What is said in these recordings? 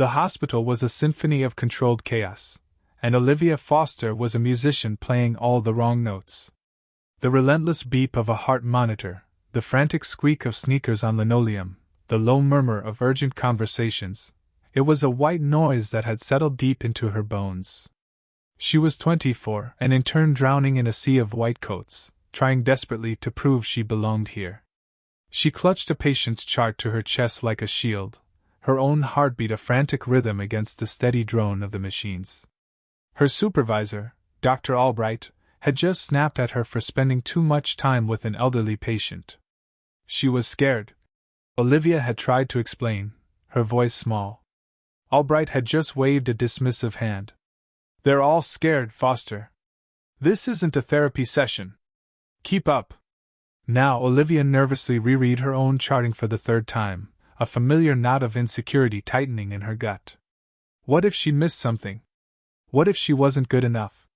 The hospital was a symphony of controlled chaos, and Olivia Foster was a musician playing all the wrong notes. The relentless beep of a heart monitor, the frantic squeak of sneakers on linoleum, the low murmur of urgent conversations. It was a white noise that had settled deep into her bones. She was 24 and in turn drowning in a sea of white coats, trying desperately to prove she belonged here. She clutched a patient's chart to her chest like a shield, her own heartbeat a frantic rhythm against the steady drone of the machines. Her supervisor, Dr. Albright, had just snapped at her for spending too much time with an elderly patient. She was scared. Olivia had tried to explain, her voice small. Albright had just waved a dismissive hand. "They're all scared, Foster. This isn't a therapy session. Keep up." Now Olivia nervously reread her own charting for the third time, a familiar knot of insecurity tightening in her gut. What if she missed something? What if she wasn't good enough?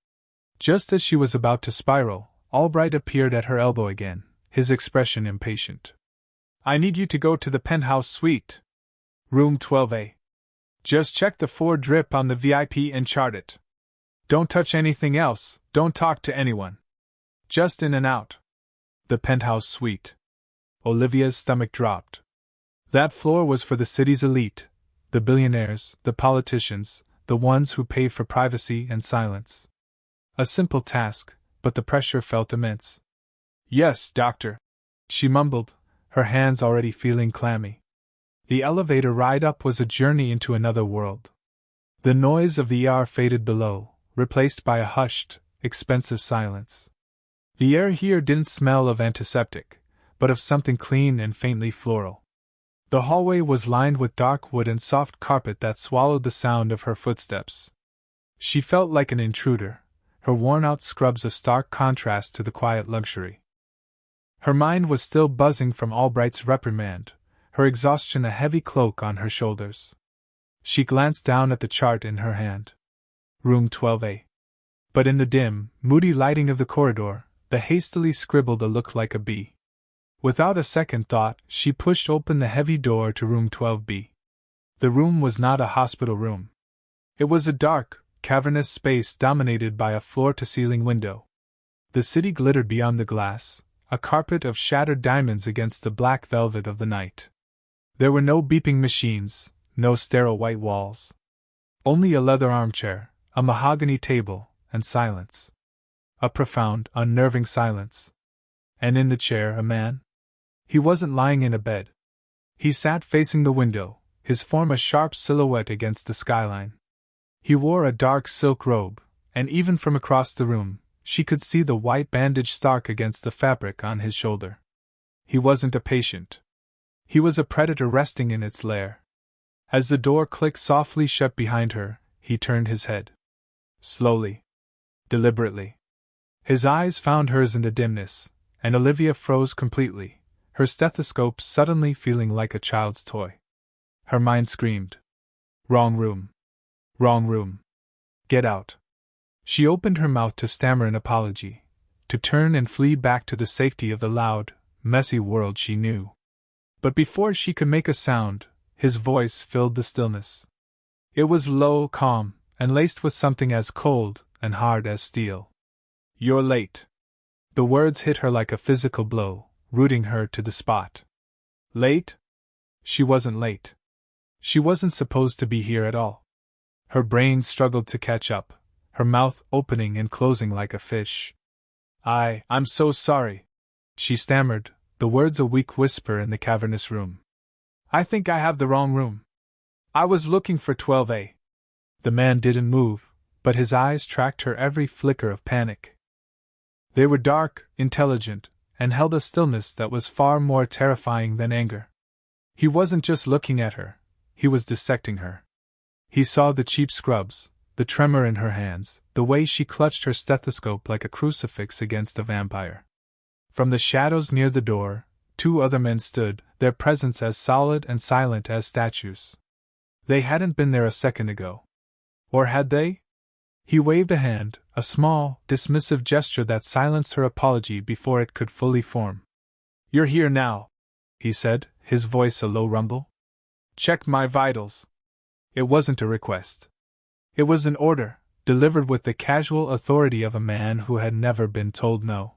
Just as she was about to spiral, Albright appeared at her elbow again, his expression impatient. "I need you to go to the penthouse suite. Room 12A. Just check the 4 drip on the VIP and chart it. Don't touch anything else, don't talk to anyone. Just in and out." The penthouse suite. Olivia's stomach dropped. That floor was for the city's elite, the billionaires, the politicians, the ones who paid for privacy and silence. A simple task, but the pressure felt immense. "Yes, doctor," she mumbled, her hands already feeling clammy. The elevator ride up was a journey into another world. The noise of the ER faded below, replaced by a hushed, expensive silence. The air here didn't smell of antiseptic, but of something clean and faintly floral. The hallway was lined with dark wood and soft carpet that swallowed the sound of her footsteps. She felt like an intruder, her worn-out scrubs a stark contrast to the quiet luxury. Her mind was still buzzing from Albright's reprimand, her exhaustion a heavy cloak on her shoulders. She glanced down at the chart in her hand. Room 12A. But in the dim, moody lighting of the corridor, the hastily scribbled a looked like a B. Without a second thought, she pushed open the heavy door to room 12B. The room was not a hospital room. It was a dark, cavernous space dominated by a floor-to-ceiling window. The city glittered beyond the glass, a carpet of shattered diamonds against the black velvet of the night. There were no beeping machines, no sterile white walls. Only a leather armchair, a mahogany table, and silence. A profound, unnerving silence. And in the chair a man? He wasn't lying in a bed. He sat facing the window, his form a sharp silhouette against the skyline. He wore a dark silk robe, and even from across the room, she could see the white bandage stark against the fabric on his shoulder. He wasn't a patient. He was a predator resting in its lair. As the door clicked softly shut behind her, he turned his head. Slowly. Deliberately. His eyes found hers in the dimness, and Olivia froze completely, her stethoscope suddenly feeling like a child's toy. Her mind screamed. Wrong room. Wrong room. Get out. She opened her mouth to stammer an apology, to turn and flee back to the safety of the loud, messy world she knew. But before she could make a sound, his voice filled the stillness. It was low, calm, and laced with something as cold and hard as steel. You're late. The words hit her like a physical blow, rooting her to the spot. Late? She wasn't late. She wasn't supposed to be here at all. Her brain struggled to catch up, her mouth opening and closing like a fish. I'm so sorry, she stammered, the words a weak whisper in the cavernous room. I think I have the wrong room. I was looking for 12A. The man didn't move, but his eyes tracked her every flicker of panic. They were dark, intelligent, and held a stillness that was far more terrifying than anger. He wasn't just looking at her, he was dissecting her. He saw the cheap scrubs, the tremor in her hands, the way she clutched her stethoscope like a crucifix against a vampire. From the shadows near the door, 2 other men stood, their presence as solid and silent as statues. They hadn't been there a second ago. Or had they? He waved a hand, a small, dismissive gesture that silenced her apology before it could fully form. You're here now, he said, his voice a low rumble. Check my vitals. It wasn't a request. It was an order, delivered with the casual authority of a man who had never been told no.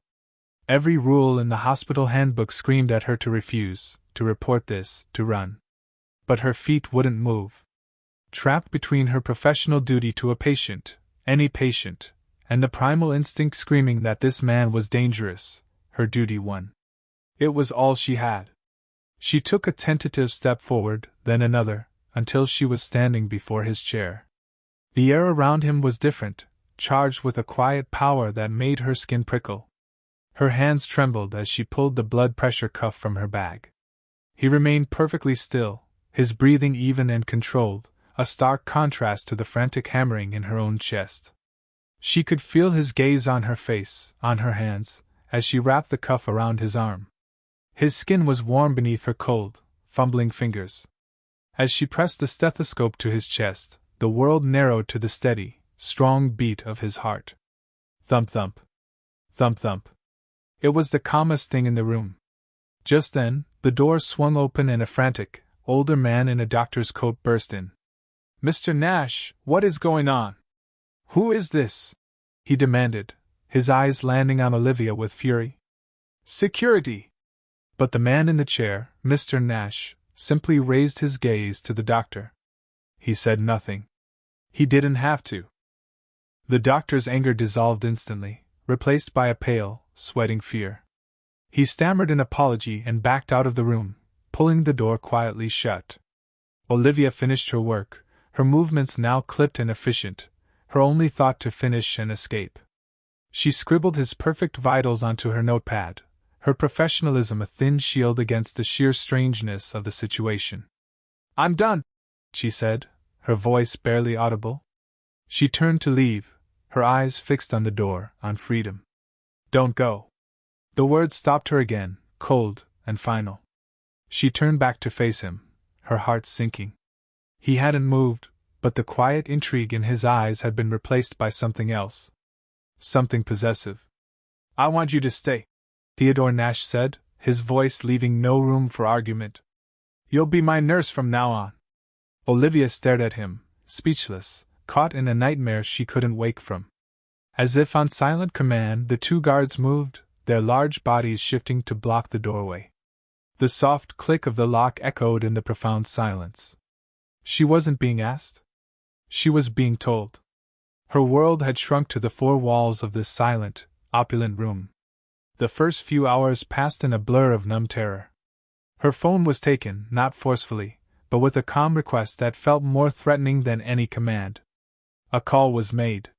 Every rule in the hospital handbook screamed at her to refuse, to report this, to run. But her feet wouldn't move. Trapped between her professional duty to a patient, any patient, and the primal instinct screaming that this man was dangerous, her duty won. It was all she had. She took a tentative step forward, then another, until she was standing before his chair. The air around him was different, charged with a quiet power that made her skin prickle. Her hands trembled as she pulled the blood pressure cuff from her bag. He remained perfectly still, his breathing even and controlled, a stark contrast to the frantic hammering in her own chest. She could feel his gaze on her face, on her hands, as she wrapped the cuff around his arm. His skin was warm beneath her cold, fumbling fingers. As she pressed the stethoscope to his chest, the world narrowed to the steady, strong beat of his heart. Thump thump. Thump thump. It was the calmest thing in the room. Just then, the door swung open and a frantic, older man in a doctor's coat burst in. "Mr. Nash, what is going on? Who is this?" he demanded, his eyes landing on Olivia with fury. "Security!" But the man in the chair, Mr. Nash, simply raised his gaze to the doctor. He said nothing. He didn't have to. The doctor's anger dissolved instantly, replaced by a pale, sweating fear. He stammered an apology and backed out of the room, pulling the door quietly shut. Olivia finished her work, her movements now clipped and efficient, her only thought to finish and escape. She scribbled his perfect vitals onto her notepad, her professionalism a thin shield against the sheer strangeness of the situation. "I'm done," she said, her voice barely audible. She turned to leave, her eyes fixed on the door, on freedom. "Don't go." The words stopped her again, cold and final. She turned back to face him, her heart sinking. He hadn't moved, but the quiet intrigue in his eyes had been replaced by something else. Something possessive. "I want you to stay," Theodore Nash said, his voice leaving no room for argument. "You'll be my nurse from now on." Olivia stared at him, speechless, caught in a nightmare she couldn't wake from. As if on silent command, the two guards moved, their large bodies shifting to block the doorway. The soft click of the lock echoed in the profound silence. She wasn't being asked. She was being told. Her world had shrunk to the four walls of this silent, opulent room. The first few hours passed in a blur of numb terror. Her phone was taken, not forcefully, but with a calm request that felt more threatening than any command. A call was made.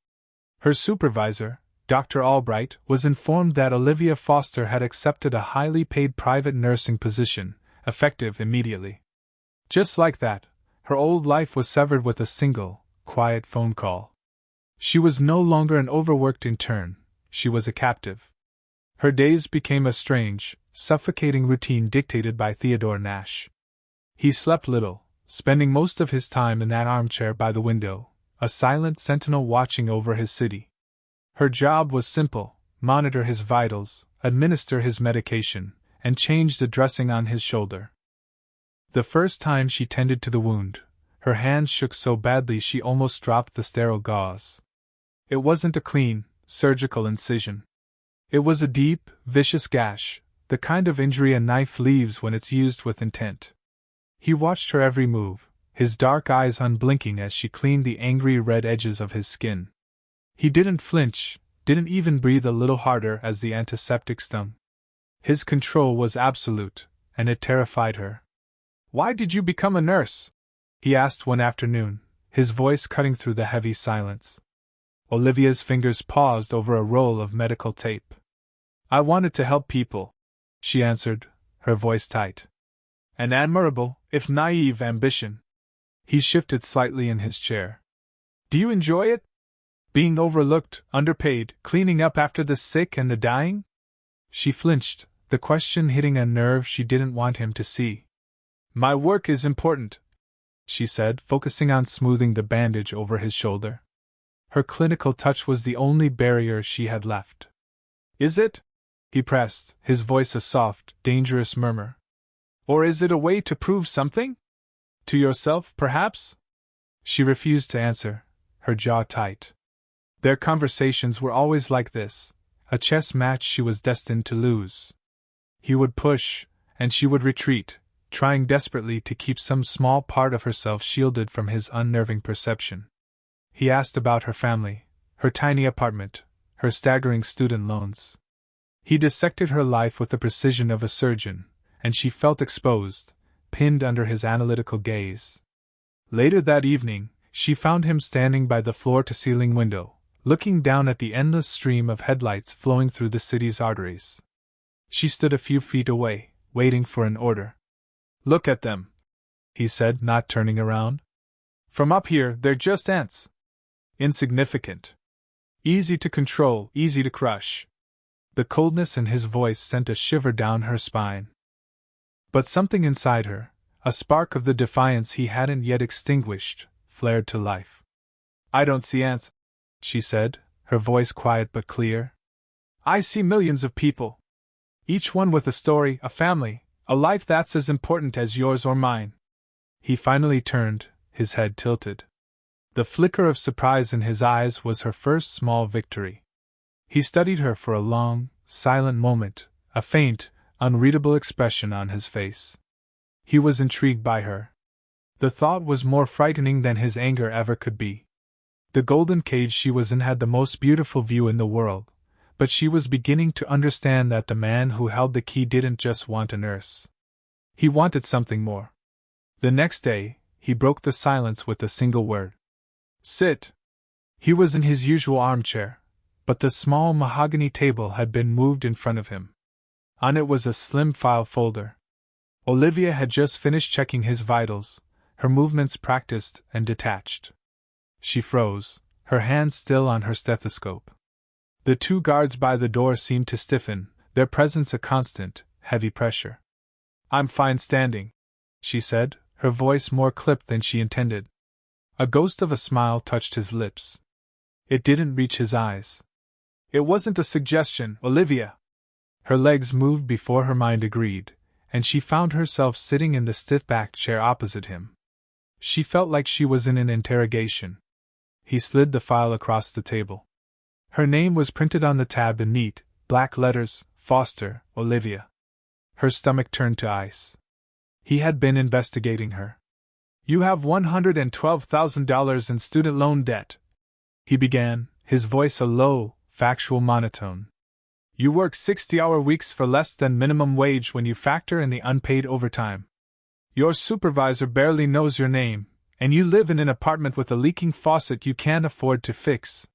Her supervisor, Dr. Albright, was informed that Olivia Foster had accepted a highly paid private nursing position, effective immediately. Just like that, her old life was severed with a single, quiet phone call. She was no longer an overworked intern, she was a captive. Her days became a strange, suffocating routine dictated by Theodore Nash. He slept little, spending most of his time in that armchair by the window, a silent sentinel watching over his city. Her job was simple: monitor his vitals, administer his medication, and change the dressing on his shoulder. The first time she tended to the wound, her hands shook so badly she almost dropped the sterile gauze. It wasn't a clean, surgical incision. It was a deep, vicious gash, the kind of injury a knife leaves when it's used with intent. He watched her every move, his dark eyes unblinking as she cleaned the angry red edges of his skin. He didn't flinch, didn't even breathe a little harder as the antiseptic stung. His control was absolute, and it terrified her. "Why did you become a nurse?" he asked one afternoon, his voice cutting through the heavy silence. Olivia's fingers paused over a roll of medical tape. "I wanted to help people," she answered, her voice tight. "An admirable, if naive, ambition." He shifted slightly in his chair. "Do you enjoy it? Being overlooked, underpaid, cleaning up after the sick and the dying?" She flinched, the question hitting a nerve she didn't want him to see. "My work is important," she said, focusing on smoothing the bandage over his shoulder. Her clinical touch was the only barrier she had left. "Is it?" he pressed, his voice a soft, dangerous murmur. "Or is it a way to prove something? To yourself, perhaps?" She refused to answer, her jaw tight. Their conversations were always like this, a chess match she was destined to lose. He would push, and she would retreat, trying desperately to keep some small part of herself shielded from his unnerving perception. He asked about her family, her tiny apartment, her staggering student loans. He dissected her life with the precision of a surgeon, and she felt exposed, pinned under his analytical gaze. Later that evening, she found him standing by the floor-to-ceiling window, looking down at the endless stream of headlights flowing through the city's arteries. She stood a few feet away, waiting for an order. "Look at them," he said, not turning around. "From up here, they're just ants. Insignificant. Easy to control, easy to crush." The coldness in his voice sent a shiver down her spine. But something inside her, a spark of the defiance he hadn't yet extinguished, flared to life. "I don't see ants," she said, her voice quiet but clear. "I see millions of people. Each one with a story, a family, a life that's as important as yours or mine." He finally turned, his head tilted. The flicker of surprise in his eyes was her first small victory. He studied her for a long, silent moment, a faint, unreadable expression on his face. He was intrigued by her. The thought was more frightening than his anger ever could be. The golden cage she was in had the most beautiful view in the world, but she was beginning to understand that the man who held the key didn't just want a nurse. He wanted something more. The next day, he broke the silence with a single word. "Sit." He was in his usual armchair, but the small mahogany table had been moved in front of him. On it was a slim file folder. Olivia had just finished checking his vitals, her movements practiced and detached. She froze, her hand still on her stethoscope. The two guards by the door seemed to stiffen, their presence a constant, heavy pressure. "I'm fine standing," she said, her voice more clipped than she intended. A ghost of a smile touched his lips. It didn't reach his eyes. "It wasn't a suggestion, Olivia." Her legs moved before her mind agreed, and she found herself sitting in the stiff-backed chair opposite him. She felt like she was in an interrogation. He slid the file across the table. Her name was printed on the tab in neat, black letters, Foster, Olivia. Her stomach turned to ice. He had been investigating her. "You have $112,000 in student loan debt," he began, his voice a low, factual monotone. "You work 60-hour weeks for less than minimum wage when you factor in the unpaid overtime. Your supervisor barely knows your name, and you live in an apartment with a leaking faucet you can't afford to fix."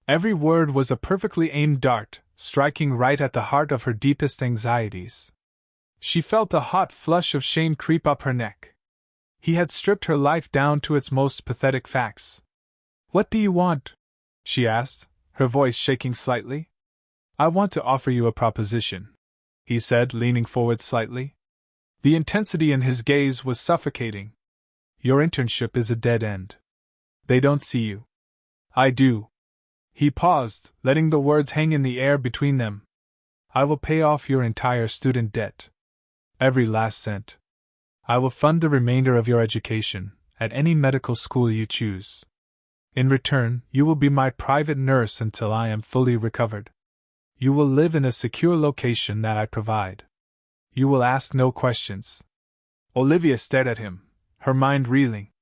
Every word was a perfectly aimed dart, striking right at the heart of her deepest anxieties. She felt a hot flush of shame creep up her neck. He had stripped her life down to its most pathetic facts. "What do you want?" she asked, her voice shaking slightly. "I want to offer you a proposition," he said, leaning forward slightly. The intensity in his gaze was suffocating. "Your internship is a dead end. They don't see you. I do." He paused, letting the words hang in the air between them. "I will pay off your entire student debt. Every last cent. I will fund the remainder of your education, at any medical school you choose. In return, you will be my private nurse until I am fully recovered. You will live in a secure location that I provide. You will ask no questions." Olivia stared at him, her mind reeling.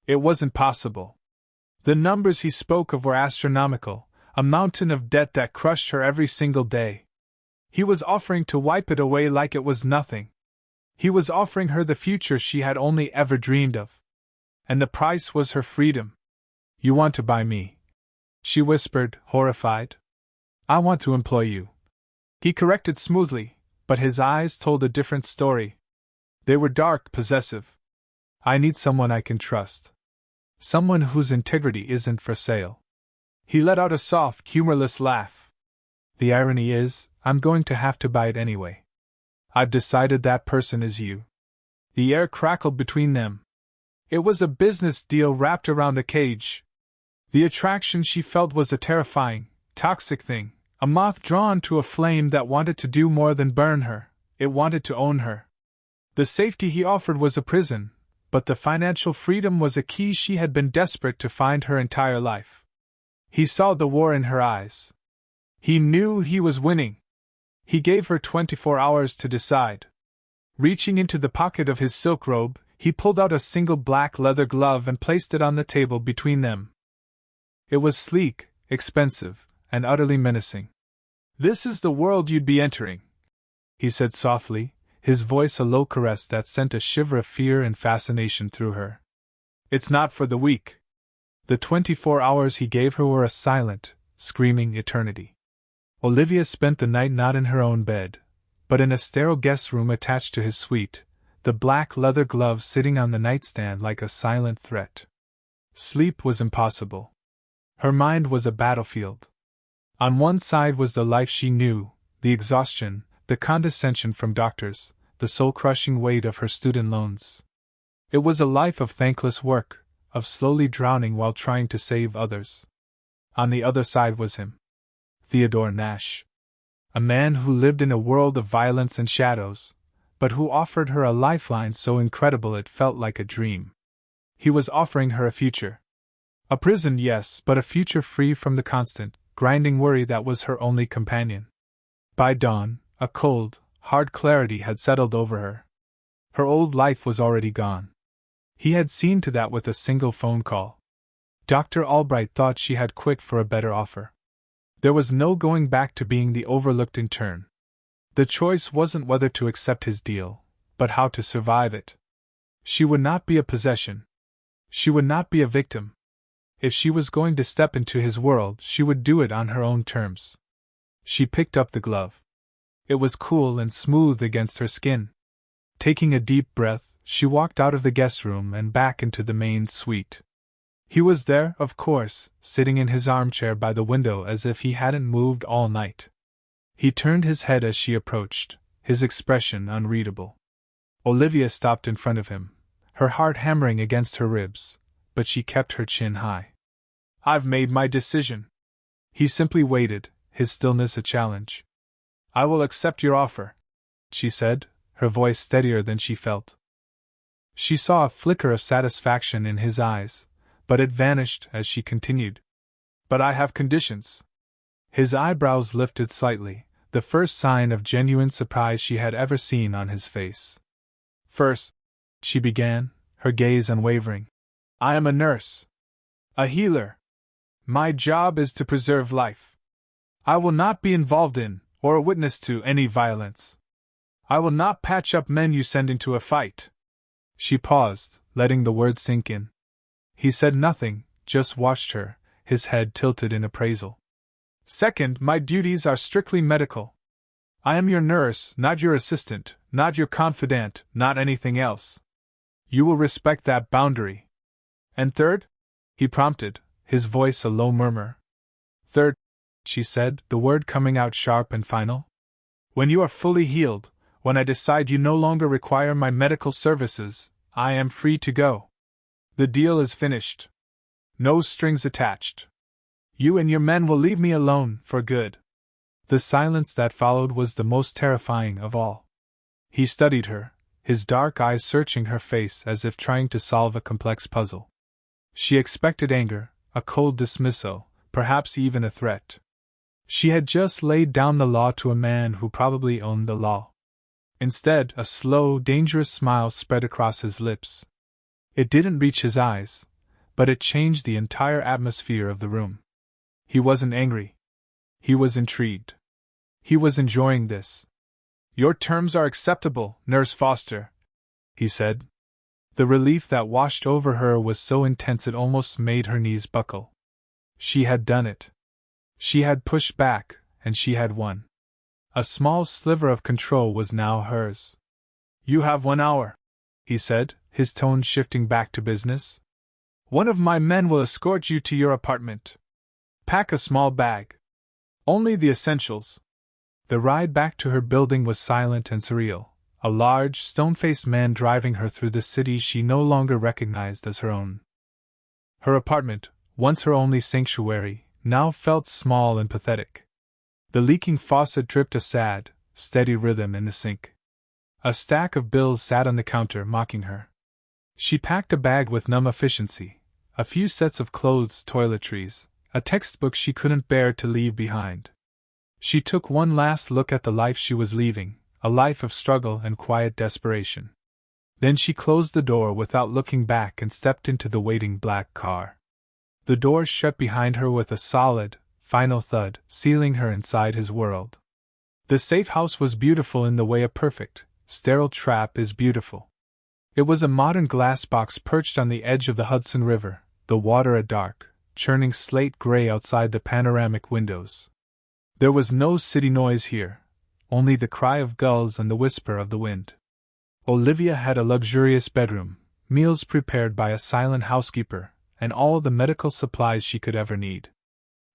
It wasn't possible. The numbers he spoke of were astronomical, a mountain of debt that crushed her every single day. He was offering to wipe it away like it was nothing. He was offering her the future she had only ever dreamed of. And the price was her freedom. "You want to buy me," she whispered, horrified. "I want to employ you." He corrected smoothly, but his eyes told a different story. They were dark, possessive. "I need someone I can trust. Someone whose integrity isn't for sale." He let out a soft, humorless laugh. "The irony is, I'm going to have to buy it anyway. I've decided that person is you." The air crackled between them. It was a business deal wrapped around a cage. The attraction she felt was a terrifying, toxic thing, a moth drawn to a flame that wanted to do more than burn her, it wanted to own her. The safety he offered was a prison, But the financial freedom was a key she had been desperate to find her entire life. He saw the war in her eyes. He knew he was winning. He gave her 24 hours to decide. Reaching into the pocket of his silk robe, he pulled out a single black leather glove and placed it on the table between them. It was sleek, expensive, and utterly menacing. "This is the world you'd be entering," he said softly, his voice a low caress that sent a shiver of fear and fascination through her. "It's not for the weak." The 24 hours he gave her were a silent, screaming eternity. Olivia spent the night not in her own bed, but in a sterile guest room attached to his suite, the black leather glove sitting on the nightstand like a silent threat. Sleep was impossible. Her mind was a battlefield. On one side was the life she knew, the exhaustion, the condescension from doctors, the soul-crushing weight of her student loans. It was a life of thankless work, of slowly drowning while trying to save others. On the other side was him. Theodore Nash. A man who lived in a world of violence and shadows, but who offered her a lifeline so incredible it felt like a dream. He was offering her a future. A prison, yes, but a future free from the constant, grinding worry that was her only companion. By dawn, a cold, hard clarity had settled over her. Her old life was already gone. He had seen to that with a single phone call. Dr. Albright thought she had quit for a better offer. There was no going back to being the overlooked intern. The choice wasn't whether to accept his deal, but how to survive it. She would not be a possession. She would not be a victim. If she was going to step into his world, she would do it on her own terms. She picked up the glove. It was cool and smooth against her skin. Taking a deep breath, she walked out of the guest room and back into the main suite. He was there, of course, sitting in his armchair by the window as if he hadn't moved all night. He turned his head as she approached, his expression unreadable. Olivia stopped in front of him, her heart hammering against her ribs, but she kept her chin high. "I've made my decision." He simply waited, his stillness a challenge. "I will accept your offer," she said, her voice steadier than she felt. She saw a flicker of satisfaction in his eyes, but it vanished as she continued. "But I have conditions." His eyebrows lifted slightly, the first sign of genuine surprise she had ever seen on his face. "First," she began, her gaze unwavering, "I am a nurse. A healer. My job is to preserve life. I will not be involved in, or a witness to, any violence. I will not patch up men you send into a fight." She paused, letting the words sink in. He said nothing, just watched her, his head tilted in appraisal. "Second, my duties are strictly medical. I am your nurse, not your assistant, not your confidant, not anything else. You will respect that boundary. And third?" he prompted, his voice a low murmur. "Third," she said, the word coming out sharp and final. "When you are fully healed, when I decide you no longer require my medical services, I am free to go. The deal is finished. No strings attached. You and your men will leave me alone, for good." The silence that followed was the most terrifying of all. He studied her, his dark eyes searching her face as if trying to solve a complex puzzle. She expected anger, a cold dismissal, perhaps even a threat. She had just laid down the law to a man who probably owned the law. Instead, a slow, dangerous smile spread across his lips. It didn't reach his eyes, but it changed the entire atmosphere of the room. He wasn't angry. He was intrigued. He was enjoying this. "Your terms are acceptable, Nurse Foster," he said. The relief that washed over her was so intense it almost made her knees buckle. She had done it. She had pushed back, and she had won. A small sliver of control was now hers. "You have 1 hour," he said, his tone shifting back to business. "One of my men will escort you to your apartment. Pack a small bag. Only the essentials." The ride back to her building was silent and surreal, a large, stone-faced man driving her through the city she no longer recognized as her own. Her apartment, once her only sanctuary, now felt small and pathetic. The leaking faucet dripped a sad, steady rhythm in the sink. A stack of bills sat on the counter mocking her. She packed a bag with numb efficiency, a few sets of clothes, toiletries, a textbook she couldn't bear to leave behind. She took one last look at the life she was leaving, a life of struggle and quiet desperation. Then she closed the door without looking back and stepped into the waiting black car. The door shut behind her with a solid, final thud, sealing her inside his world. The safe house was beautiful in the way a perfect, sterile trap is beautiful. It was a modern glass box perched on the edge of the Hudson River, the water a dark, churning slate gray outside the panoramic windows. There was no city noise here, only the cry of gulls and the whisper of the wind. Olivia had a luxurious bedroom, meals prepared by a silent housekeeper, and all the medical supplies she could ever need.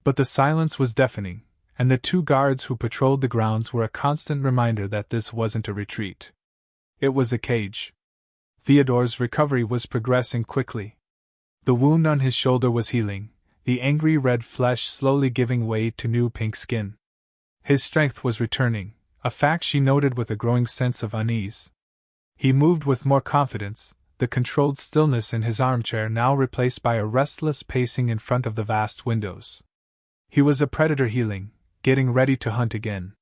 But the silence was deafening, and the 2 guards who patrolled the grounds were a constant reminder that this wasn't a retreat. It was a cage. Theodore's recovery was progressing quickly. The wound on his shoulder was healing, the angry red flesh slowly giving way to new pink skin. His strength was returning, a fact she noted with a growing sense of unease. He moved with more confidence, the controlled stillness in his armchair now replaced by a restless pacing in front of the vast windows. He was a predator healing, getting ready to hunt again.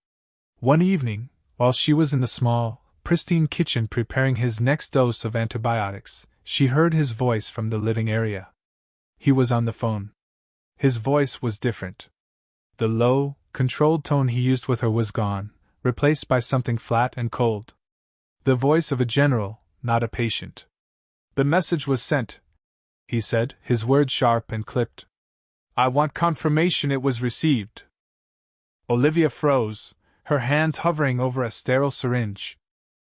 One evening, while she was in the small, pristine kitchen preparing his next dose of antibiotics, she heard his voice from the living area. He was on the phone. His voice was different. The low, controlled tone he used with her was gone, replaced by something flat and cold. The voice of a general, not a patient. "The message was sent," he said, his words sharp and clipped. "I want confirmation it was received." Olivia froze, her hands hovering over a sterile syringe.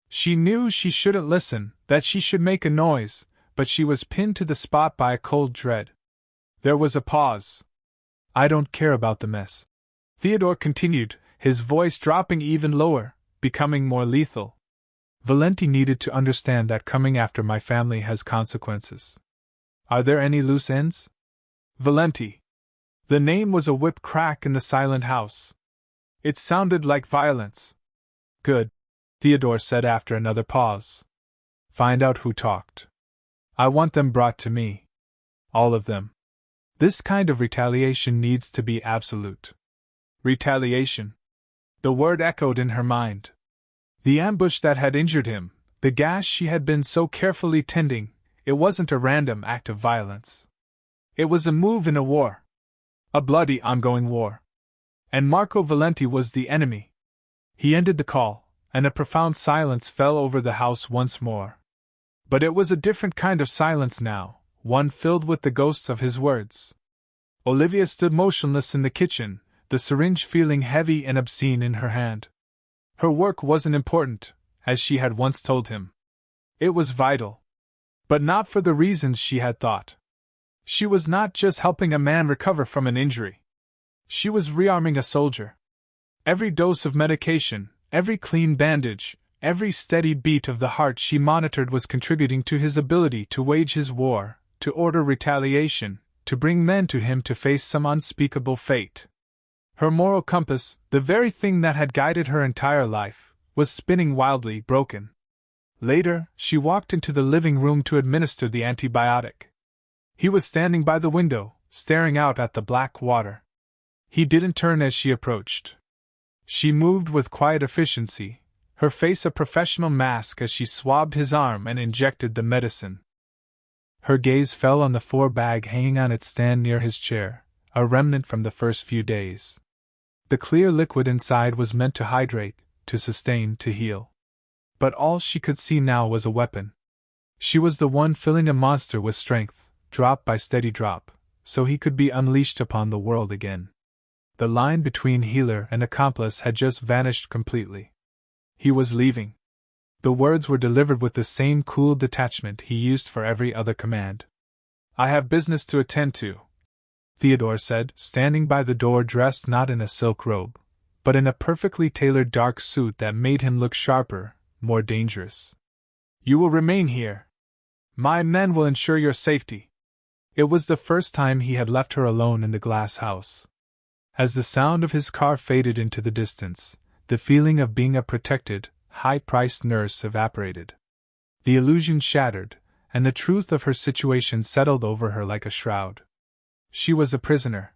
She knew she shouldn't listen, that she should make a noise, but she was pinned to the spot by a cold dread. There was a pause. "I don't care about the mess," Theodore continued, his voice dropping even lower, becoming more lethal. "Valenti needed to understand that coming after my family has consequences. Are there any loose ends?" Valenti. The name was a whip crack in the silent house. It sounded like violence. "Good," Theodore said after another pause. "Find out who talked. I want them brought to me. All of them. This kind of retaliation needs to be absolute." Retaliation. The word echoed in her mind. The ambush that had injured him, the gash she had been so carefully tending, it wasn't a random act of violence. It was a move in a war. A bloody, ongoing war. And Marco Valenti was the enemy. He ended the call, and a profound silence fell over the house once more. But it was a different kind of silence now, one filled with the ghosts of his words. Olivia stood motionless in the kitchen, the syringe feeling heavy and obscene in her hand. Her work wasn't important, as she had once told him. It was vital. But not for the reasons she had thought. She was not just helping a man recover from an injury. She was rearming a soldier. Every dose of medication, every clean bandage, every steady beat of the heart she monitored was contributing to his ability to wage his war, to order retaliation, to bring men to him to face some unspeakable fate. Her moral compass, the very thing that had guided her entire life, was spinning wildly, broken. Later, she walked into the living room to administer the antibiotic. He was standing by the window, staring out at the black water. He didn't turn as she approached. She moved with quiet efficiency, her face a professional mask as she swabbed his arm and injected the medicine. Her gaze fell on the 4-bag hanging on its stand near his chair, a remnant from the first few days. The clear liquid inside was meant to hydrate, to sustain, to heal. But all she could see now was a weapon. She was the one filling a monster with strength, drop by steady drop, so he could be unleashed upon the world again. The line between healer and accomplice had just vanished completely. He was leaving. The words were delivered with the same cool detachment he used for every other command. "I have business to attend to," Theodore said, standing by the door dressed not in a silk robe, but in a perfectly tailored dark suit that made him look sharper, more dangerous. "You will remain here. My men will ensure your safety." It was the first time he had left her alone in the glass house. As the sound of his car faded into the distance, the feeling of being a protected, high-priced nurse evaporated. The illusion shattered, and the truth of her situation settled over her like a shroud. She was a prisoner.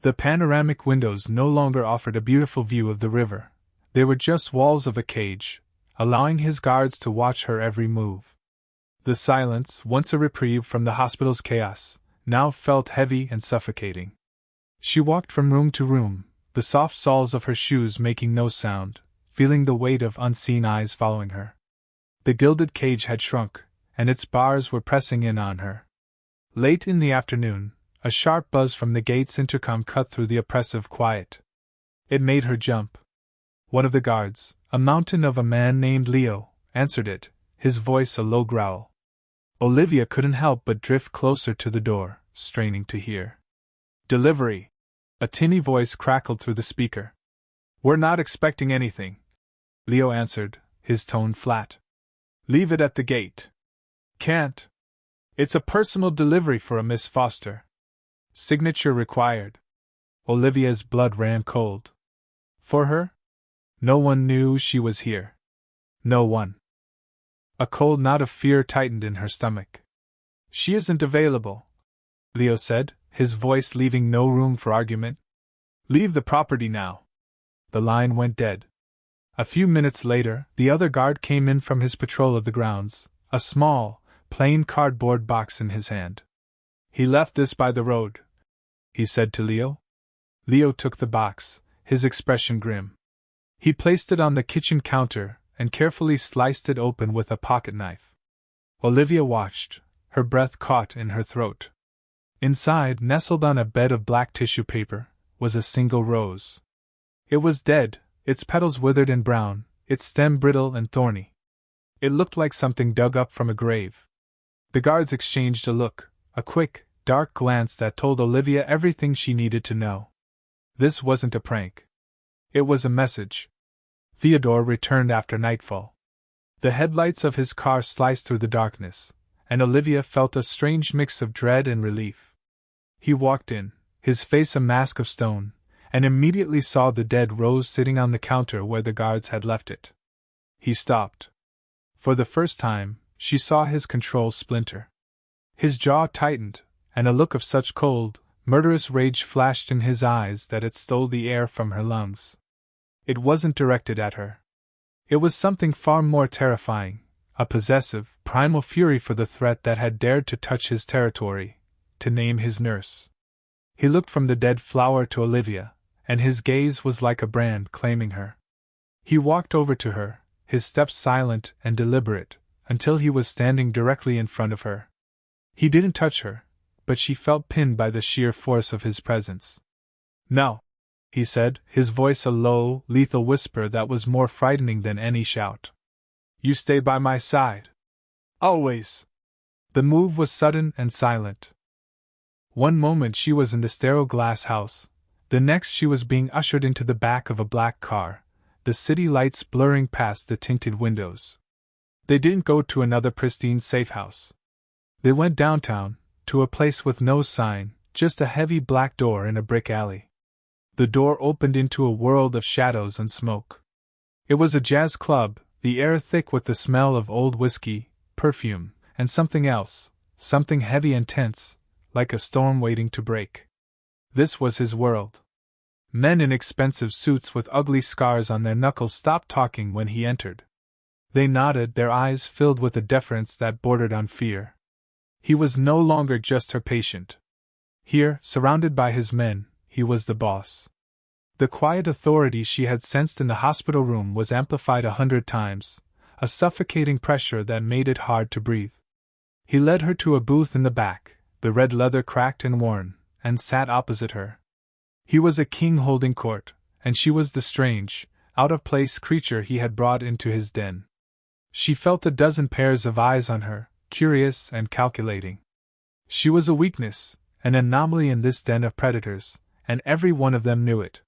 The panoramic windows no longer offered a beautiful view of the river. They were just walls of a cage, allowing his guards to watch her every move. The silence, once a reprieve from the hospital's chaos, now felt heavy and suffocating. She walked from room to room, the soft soles of her shoes making no sound, feeling the weight of unseen eyes following her. The gilded cage had shrunk, and its bars were pressing in on her. Late in the afternoon, a sharp buzz from the gate's intercom cut through the oppressive quiet. It made her jump. One of the guards, a mountain of a man named Leo, answered it, his voice a low growl. Olivia couldn't help but drift closer to the door, straining to hear. "Delivery!" A tinny voice crackled through the speaker. "We're not expecting anything," Leo answered, his tone flat. "Leave it at the gate." "Can't. It's a personal delivery for a Miss Foster. Signature required." Olivia's blood ran cold. For her? No one knew she was here. No one. A cold knot of fear tightened in her stomach. "She isn't available," Leo said, his voice leaving no room for argument. "Leave the property now." The line went dead. A few minutes later, the other guard came in from his patrol of the grounds, a small, plain cardboard box in his hand. "He left this by the road," he said to Leo. Leo took the box, his expression grim. He placed it on the kitchen counter and carefully sliced it open with a pocket knife. Olivia watched, her breath caught in her throat. Inside, nestled on a bed of black tissue paper, was a single rose. It was dead, its petals withered and brown, its stem brittle and thorny. It looked like something dug up from a grave. The guards exchanged a look, a quick, dark glance that told Olivia everything she needed to know. This wasn't a prank. It was a message. Theodore returned after nightfall. The headlights of his car sliced through the darkness, and Olivia felt a strange mix of dread and relief. He walked in, his face a mask of stone, and immediately saw the dead rose sitting on the counter where the guards had left it. He stopped. For the first time, she saw his control splinter. His jaw tightened, and a look of such cold, murderous rage flashed in his eyes that it stole the air from her lungs. It wasn't directed at her. It was something far more terrifying, a possessive, primal fury for the threat that had dared to touch his territory, to name his nurse. He looked from the dead flower to Olivia, and his gaze was like a brand claiming her. He walked over to her, his steps silent and deliberate, until he was standing directly in front of her. He didn't touch her, but she felt pinned by the sheer force of his presence. "No," he said, his voice a low, lethal whisper that was more frightening than any shout. "You stay by my side. Always." The move was sudden and silent. One moment she was in the sterile glass house, the next she was being ushered into the back of a black car, the city lights blurring past the tinted windows. They didn't go to another pristine safe house. They went downtown, to a place with no sign, just a heavy black door in a brick alley. The door opened into a world of shadows and smoke. It was a jazz club, the air thick with the smell of old whiskey, perfume, and something else, something heavy and tense, like a storm waiting to break. This was his world. Men in expensive suits with ugly scars on their knuckles stopped talking when he entered. They nodded, their eyes filled with a deference that bordered on fear. He was no longer just her patient. Here, surrounded by his men, he was the boss. The quiet authority she had sensed in the hospital room was amplified 100 times, a suffocating pressure that made it hard to breathe. He led her to a booth in the back, the red leather cracked and worn, and sat opposite her. He was a king holding court, and she was the strange, out-of-place creature he had brought into his den. She felt a dozen pairs of eyes on her, curious and calculating. She was a weakness, an anomaly in this den of predators, and every one of them knew it.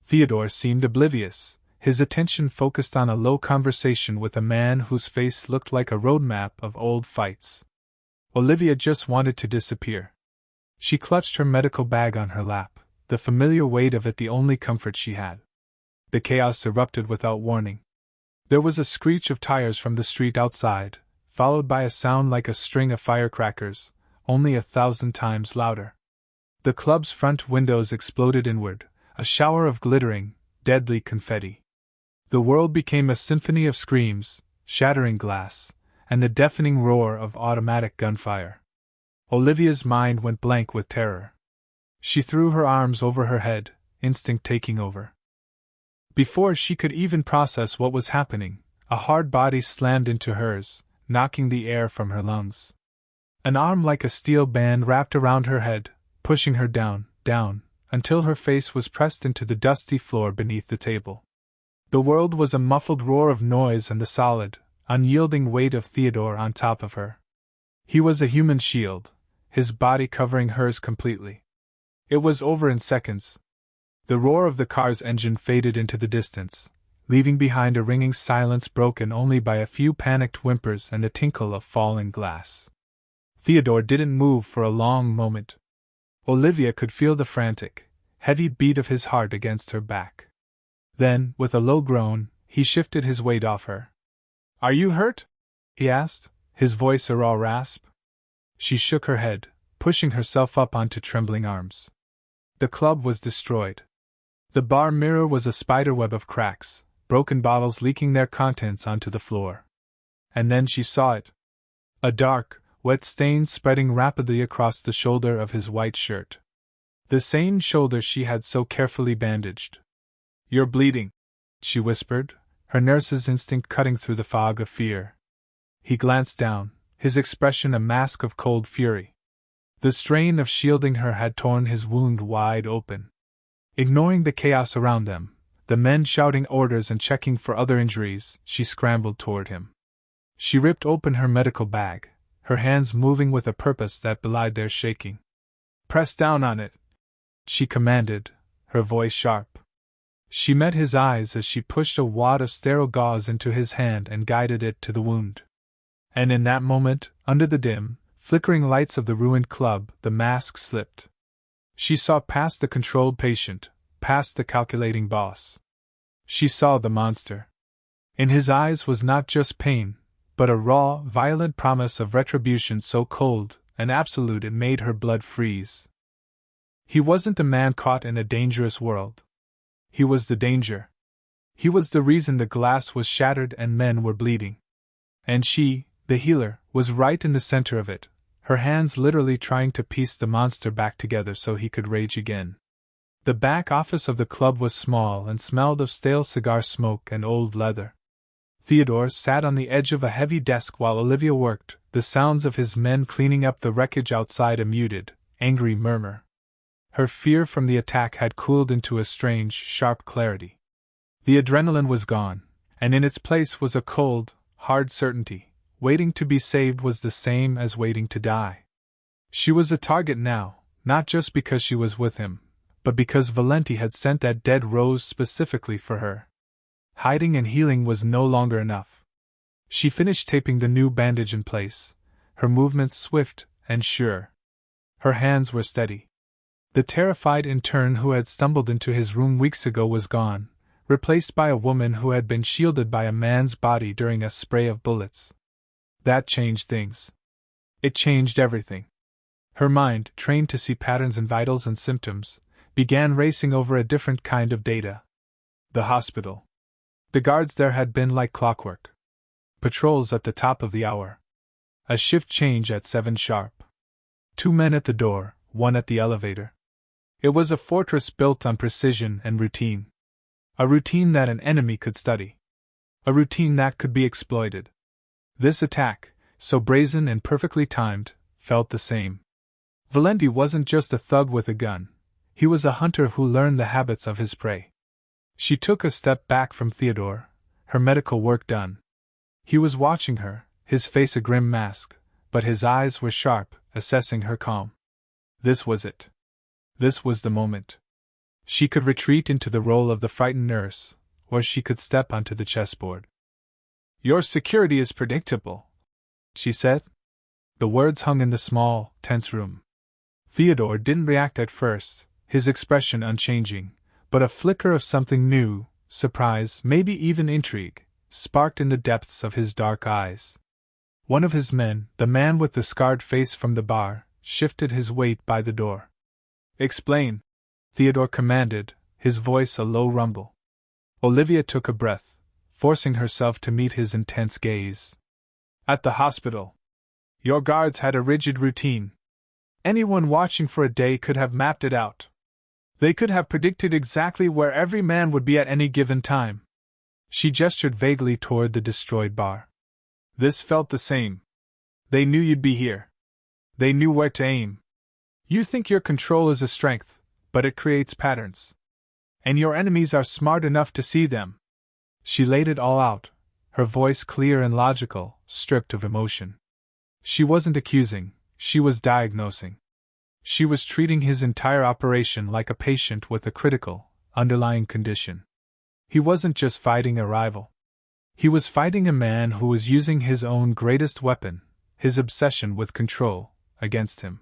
Theodore seemed oblivious, his attention focused on a low conversation with a man whose face looked like a roadmap of old fights. Olivia just wanted to disappear. She clutched her medical bag on her lap, the familiar weight of it the only comfort she had. The chaos erupted without warning. There was a screech of tires from the street outside, followed by a sound like a string of firecrackers, only 1,000 times louder. The club's front windows exploded inward, a shower of glittering, deadly confetti. The world became a symphony of screams, shattering glass, and the deafening roar of automatic gunfire. Olivia's mind went blank with terror. She threw her arms over her head, instinct taking over. Before she could even process what was happening, a hard body slammed into hers, knocking the air from her lungs. An arm like a steel band wrapped around her head, pushing her down, until her face was pressed into the dusty floor beneath the table. The world was a muffled roar of noise and the solid, unyielding weight of Theodore on top of her. He was a human shield, his body covering hers completely. It was over in seconds. The roar of the car's engine faded into the distance, leaving behind a ringing silence broken only by a few panicked whimpers and the tinkle of falling glass. Theodore didn't move for a long moment. Olivia could feel the frantic, heavy beat of his heart against her back. Then, with a low groan, he shifted his weight off her. "Are you hurt?" he asked, his voice a raw rasp. She shook her head, pushing herself up onto trembling arms. The club was destroyed. The bar mirror was a spiderweb of cracks, broken bottles leaking their contents onto the floor. And then she saw it. A dark, wet stain spreading rapidly across the shoulder of his white shirt. The same shoulder she had so carefully bandaged. "You're bleeding," she whispered, her nurse's instinct cutting through the fog of fear. He glanced down, his expression a mask of cold fury. The strain of shielding her had torn his wound wide open. Ignoring the chaos around them, the men shouting orders and checking for other injuries, she scrambled toward him. She ripped open her medical bag, her hands moving with a purpose that belied their shaking. "Press down on it," she commanded, her voice sharp. She met his eyes as she pushed a wad of sterile gauze into his hand and guided it to the wound. And in that moment, under the dim, flickering lights of the ruined club, the mask slipped. She saw past the controlled patient, past the calculating boss. She saw the monster. In his eyes was not just pain, but a raw, violent promise of retribution so cold and absolute it made her blood freeze. He wasn't a man caught in a dangerous world. He was the danger. He was the reason the glass was shattered and men were bleeding. And she, the healer, was right in the center of it, her hands literally trying to piece the monster back together so he could rage again. The back office of the club was small and smelled of stale cigar smoke and old leather. Theodore sat on the edge of a heavy desk while Olivia worked, the sounds of his men cleaning up the wreckage outside a muted, angry murmur. Her fear from the attack had cooled into a strange, sharp clarity. The adrenaline was gone, and in its place was a cold, hard certainty. Waiting to be saved was the same as waiting to die. She was a target now, not just because she was with him, but because Valenti had sent that dead rose specifically for her. Hiding and healing was no longer enough. She finished taping the new bandage in place, her movements swift and sure. Her hands were steady. The terrified intern who had stumbled into his room weeks ago was gone, replaced by a woman who had been shielded by a man's body during a spray of bullets. That changed things. It changed everything. Her mind, trained to see patterns in vitals and symptoms, began racing over a different kind of data. The hospital. The guards there had been like clockwork. Patrols at the top of the hour. A shift change at 7 sharp. 2 men at the door, 1 at the elevator. It was a fortress built on precision and routine. A routine that an enemy could study. A routine that could be exploited. This attack, so brazen and perfectly timed, felt the same. Valenti wasn't just a thug with a gun. He was a hunter who learned the habits of his prey. She took a step back from Theodore, her medical work done. He was watching her, his face a grim mask, but his eyes were sharp, assessing her calm. This was it. This was the moment. She could retreat into the role of the frightened nurse, or she could step onto the chessboard. "Your security is predictable," she said. The words hung in the small, tense room. Theodore didn't react at first, his expression unchanging, but a flicker of something new, surprise, maybe even intrigue, sparked in the depths of his dark eyes. One of his men, the man with the scarred face from the bar, shifted his weight by the door. "Explain," Theodore commanded, his voice a low rumble. Olivia took a breath, forcing herself to meet his intense gaze. "At the hospital, your guards had a rigid routine. Anyone watching for a day could have mapped it out. They could have predicted exactly where every man would be at any given time." She gestured vaguely toward the destroyed bar. "This felt the same. They knew you'd be here. They knew where to aim. You think your control is a strength, but it creates patterns. And your enemies are smart enough to see them." She laid it all out, her voice clear and logical, stripped of emotion. She wasn't accusing, she was diagnosing. She was treating his entire operation like a patient with a critical, underlying condition. He wasn't just fighting a rival. He was fighting a man who was using his own greatest weapon, his obsession with control, against him.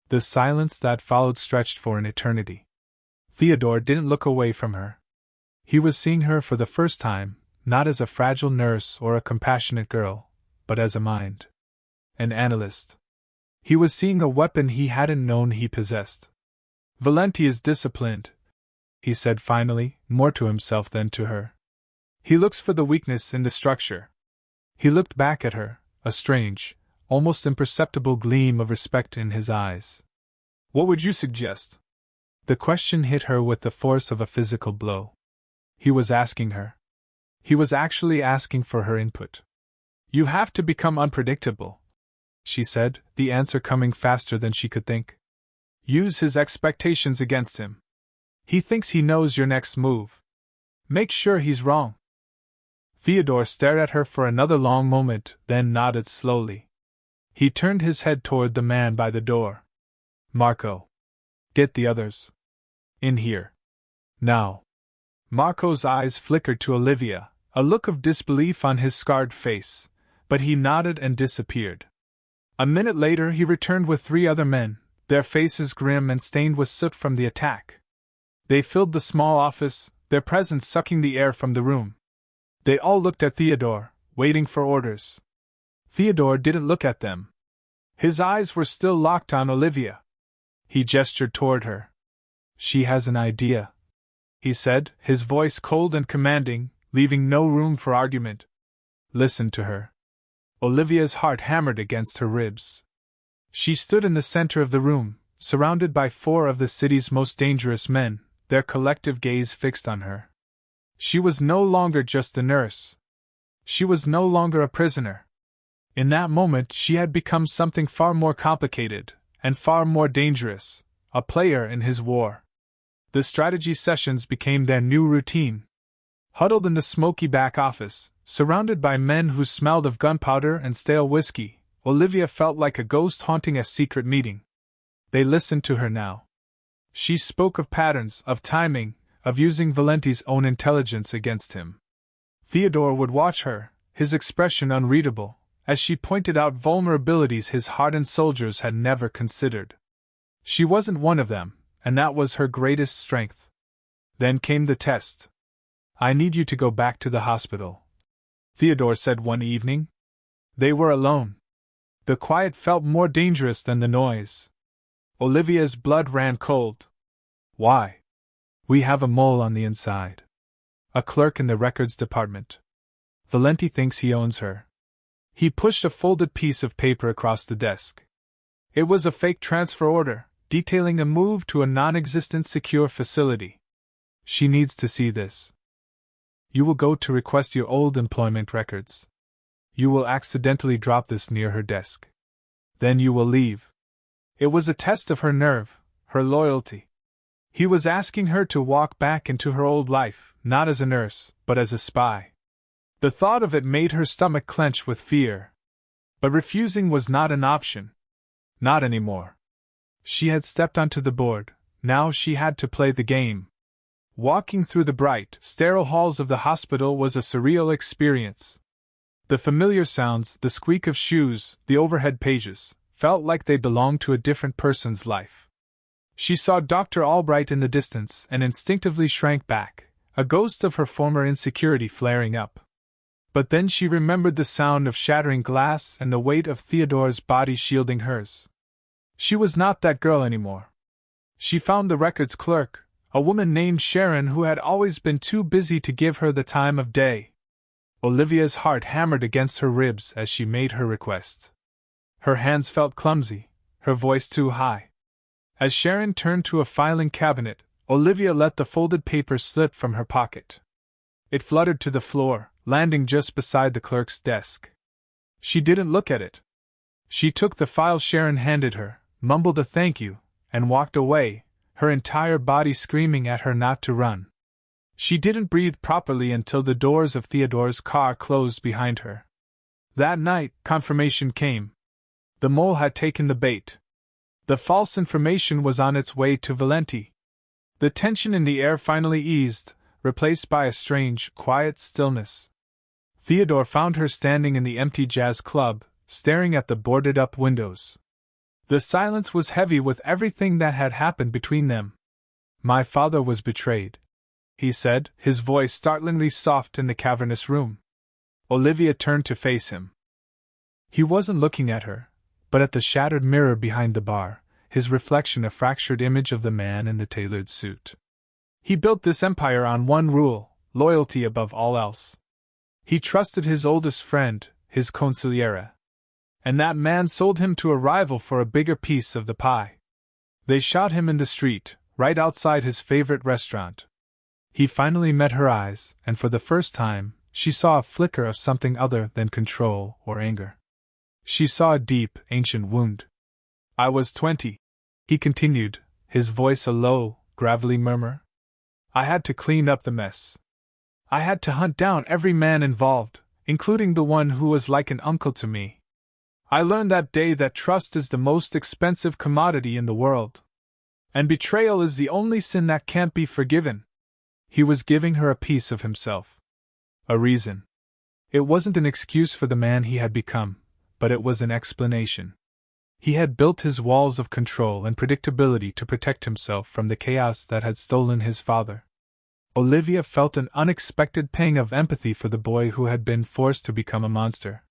The silence that followed stretched for an eternity. Theodore didn't look away from her. He was seeing her for the first time, not as a fragile nurse or a compassionate girl, but as a mind. An analyst. He was seeing a weapon he hadn't known he possessed. "Valenti is disciplined," he said finally, more to himself than to her. "He looks for the weakness in the structure." He looked back at her, a strange, almost imperceptible gleam of respect in his eyes. "What would you suggest?" The question hit her with the force of a physical blow. He was asking her. He was actually asking for her input. "You have to become unpredictable," she said, the answer coming faster than she could think. "Use his expectations against him. He thinks he knows your next move. Make sure he's wrong." Theodore stared at her for another long moment, then nodded slowly. He turned his head toward the man by the door. "Marco. Get the others. In here. Now." Marco's eyes flickered to Olivia, a look of disbelief on his scarred face, but he nodded and disappeared. A minute later he returned with 3 other men, their faces grim and stained with soot from the attack. They filled the small office, their presence sucking the air from the room. They all looked at Theodore, waiting for orders. Theodore didn't look at them. His eyes were still locked on Olivia. He gestured toward her. "She has an idea," he said, his voice cold and commanding, leaving no room for argument. "Listen to her." Olivia's heart hammered against her ribs. She stood in the center of the room, surrounded by 4 of the city's most dangerous men, their collective gaze fixed on her. She was no longer just a nurse. She was no longer a prisoner. In that moment she had become something far more complicated, and far more dangerous, a player in his war. The strategy sessions became their new routine. Huddled in the smoky back office, surrounded by men who smelled of gunpowder and stale whiskey, Olivia felt like a ghost haunting a secret meeting. They listened to her now. She spoke of patterns, of timing, of using Valenti's own intelligence against him. Theodore would watch her, his expression unreadable, as she pointed out vulnerabilities his hardened soldiers had never considered. She wasn't one of them, and that was her greatest strength. Then came the test. "I need you to go back to the hospital," Theodore said one evening. They were alone. The quiet felt more dangerous than the noise. Olivia's blood ran cold. "Why?" "We have a mole on the inside. A clerk in the records department. Valenti thinks he owns her." He pushed a folded piece of paper across the desk. It was a fake transfer order, detailing a move to a non-existent secure facility. "She needs to see this. You will go to request your old employment records. You will accidentally drop this near her desk. Then you will leave." It was a test of her nerve, her loyalty. He was asking her to walk back into her old life, not as a nurse, but as a spy. The thought of it made her stomach clench with fear. But refusing was not an option. Not anymore. She had stepped onto the board, now she had to play the game. Walking through the bright, sterile halls of the hospital was a surreal experience. The familiar sounds, the squeak of shoes, the overhead pages, felt like they belonged to a different person's life. She saw Dr. Albright in the distance and instinctively shrank back, a ghost of her former insecurity flaring up. But then she remembered the sound of shattering glass and the weight of Theodore's body shielding hers. She was not that girl anymore. She found the records clerk, a woman named Sharon who had always been too busy to give her the time of day. Olivia's heart hammered against her ribs as she made her request. Her hands felt clumsy, her voice too high. As Sharon turned to a filing cabinet, Olivia let the folded paper slip from her pocket. It fluttered to the floor, landing just beside the clerk's desk. She didn't look at it. She took the file Sharon handed her, mumbled a thank you, and walked away, her entire body screaming at her not to run. She didn't breathe properly until the doors of Theodore's car closed behind her. That night, confirmation came. The mole had taken the bait. The false information was on its way to Valenti. The tension in the air finally eased, replaced by a strange, quiet stillness. Theodore found her standing in the empty jazz club, staring at the boarded-up windows. The silence was heavy with everything that had happened between them. "My father was betrayed," he said, his voice startlingly soft in the cavernous room. Olivia turned to face him. He wasn't looking at her, but at the shattered mirror behind the bar, his reflection a fractured image of the man in the tailored suit. He built this empire on one rule: loyalty above all else. He trusted his oldest friend, his consigliere. And that man sold him to a rival for a bigger piece of the pie. They shot him in the street, right outside his favorite restaurant. He finally met her eyes, and for the first time, she saw a flicker of something other than control or anger. She saw a deep, ancient wound. "I was 20, he continued, his voice a low, gravelly murmur. "I had to clean up the mess. I had to hunt down every man involved, including the one who was like an uncle to me. I learned that day that trust is the most expensive commodity in the world. And betrayal is the only sin that can't be forgiven." He was giving her a piece of himself. A reason. It wasn't an excuse for the man he had become, but it was an explanation. He had built his walls of control and predictability to protect himself from the chaos that had stolen his father. Olivia felt an unexpected pang of empathy for the boy who had been forced to become a monster.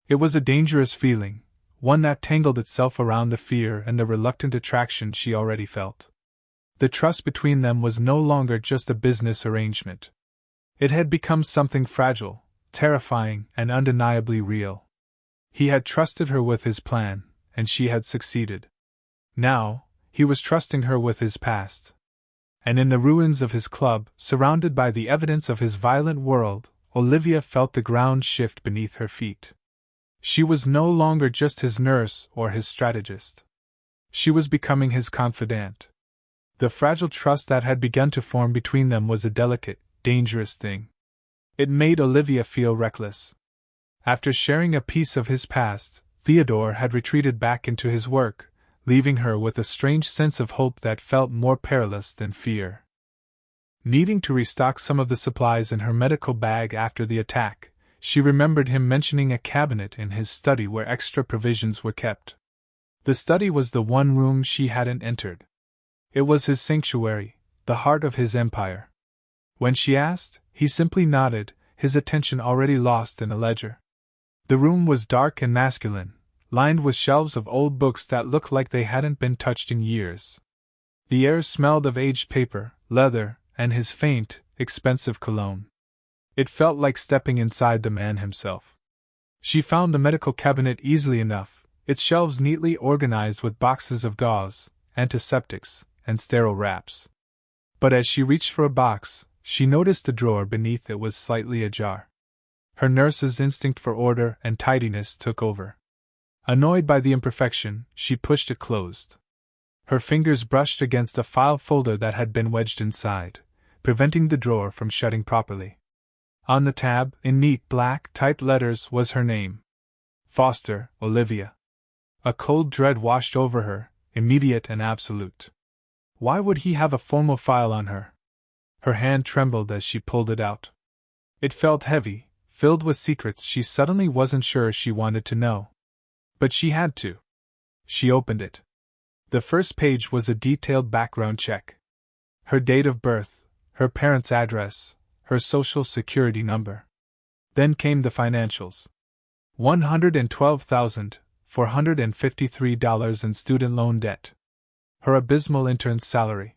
It was a dangerous feeling, one that tangled itself around the fear and the reluctant attraction she already felt. The trust between them was no longer just a business arrangement. It had become something fragile, terrifying, and undeniably real. He had trusted her with his plan, and she had succeeded. Now, he was trusting her with his past. And in the ruins of his club, surrounded by the evidence of his violent world, Olivia felt the ground shift beneath her feet. She was no longer just his nurse or his strategist. She was becoming his confidant. The fragile trust that had begun to form between them was a delicate, dangerous thing. It made Olivia feel reckless. After sharing a piece of his past, Theodore had retreated back into his work, leaving her with a strange sense of hope that felt more perilous than fear. Needing to restock some of the supplies in her medical bag after the attack, she remembered him mentioning a cabinet in his study where extra provisions were kept. The study was the one room she hadn't entered. It was his sanctuary, the heart of his empire. When she asked, he simply nodded, his attention already lost in a ledger. The room was dark and masculine, lined with shelves of old books that looked like they hadn't been touched in years. The air smelled of aged paper, leather, and his faint, expensive cologne. It felt like stepping inside the man himself. She found the medical cabinet easily enough, its shelves neatly organized with boxes of gauze, antiseptics, and sterile wraps. But as she reached for a box, she noticed the drawer beneath it was slightly ajar. Her nurse's instinct for order and tidiness took over. Annoyed by the imperfection, she pushed it closed. Her fingers brushed against a file folder that had been wedged inside, preventing the drawer from shutting properly. On the tab, in neat black typed letters, was her name. Foster, Olivia. A cold dread washed over her, immediate and absolute. Why would he have a formal file on her? Her hand trembled as she pulled it out. It felt heavy, filled with secrets she suddenly wasn't sure she wanted to know. But she had to. She opened it. The first page was a detailed background check. Her date of birth, her parents' address, her social security number. Then came the financials. $112,453 in student loan debt. Her abysmal intern's salary.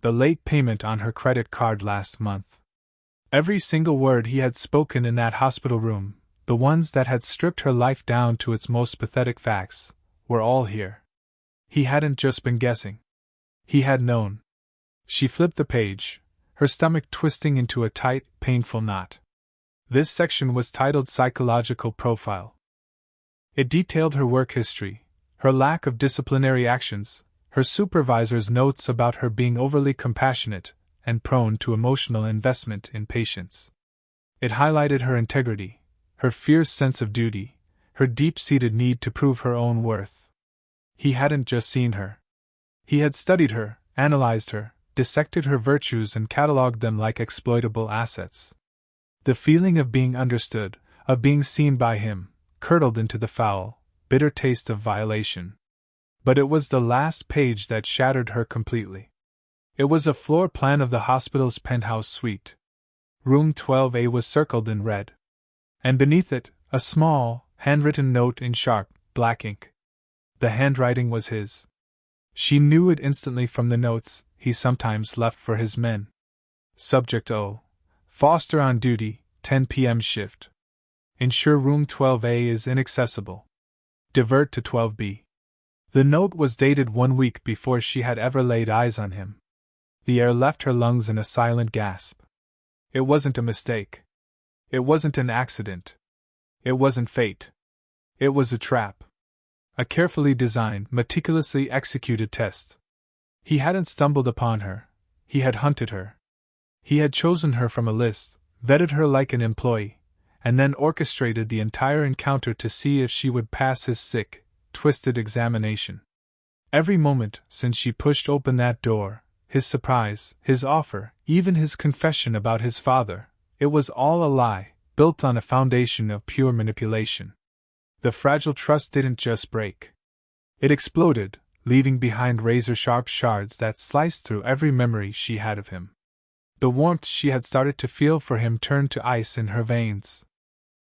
The late payment on her credit card last month. Every single word he had spoken in that hospital room, the ones that had stripped her life down to its most pathetic facts, were all here. He hadn't just been guessing. He had known. She flipped the page, her stomach twisting into a tight, painful knot. This section was titled Psychological Profile. It detailed her work history, her lack of disciplinary actions, her supervisor's notes about her being overly compassionate and prone to emotional investment in patients. It highlighted her integrity, her fierce sense of duty, her deep-seated need to prove her own worth. He hadn't just seen her. He had studied her, analyzed her, dissected her virtues and catalogued them like exploitable assets. The feeling of being understood, of being seen by him, curdled into the foul, bitter taste of violation. But it was the last page that shattered her completely. It was a floor plan of the hospital's penthouse suite. Room 12A was circled in red. And beneath it, a small, handwritten note in sharp, black ink. The handwriting was his. She knew it instantly from the notes he sometimes left for his men. Subject O. Foster on duty, 10 p.m. shift. Ensure room 12A is inaccessible. Divert to 12B. The note was dated 1 week before she had ever laid eyes on him. The air left her lungs in a silent gasp. It wasn't a mistake. It wasn't an accident. It wasn't fate. It was a trap. A carefully designed, meticulously executed test. He hadn't stumbled upon her. He had hunted her. He had chosen her from a list, vetted her like an employee, and then orchestrated the entire encounter to see if she would pass his sick, twisted examination. Every moment since she pushed open that door, his surprise, his offer, even his confession about his father, it was all a lie, built on a foundation of pure manipulation. The fragile trust didn't just break. It exploded, leaving behind razor-sharp shards that sliced through every memory she had of him. The warmth she had started to feel for him turned to ice in her veins.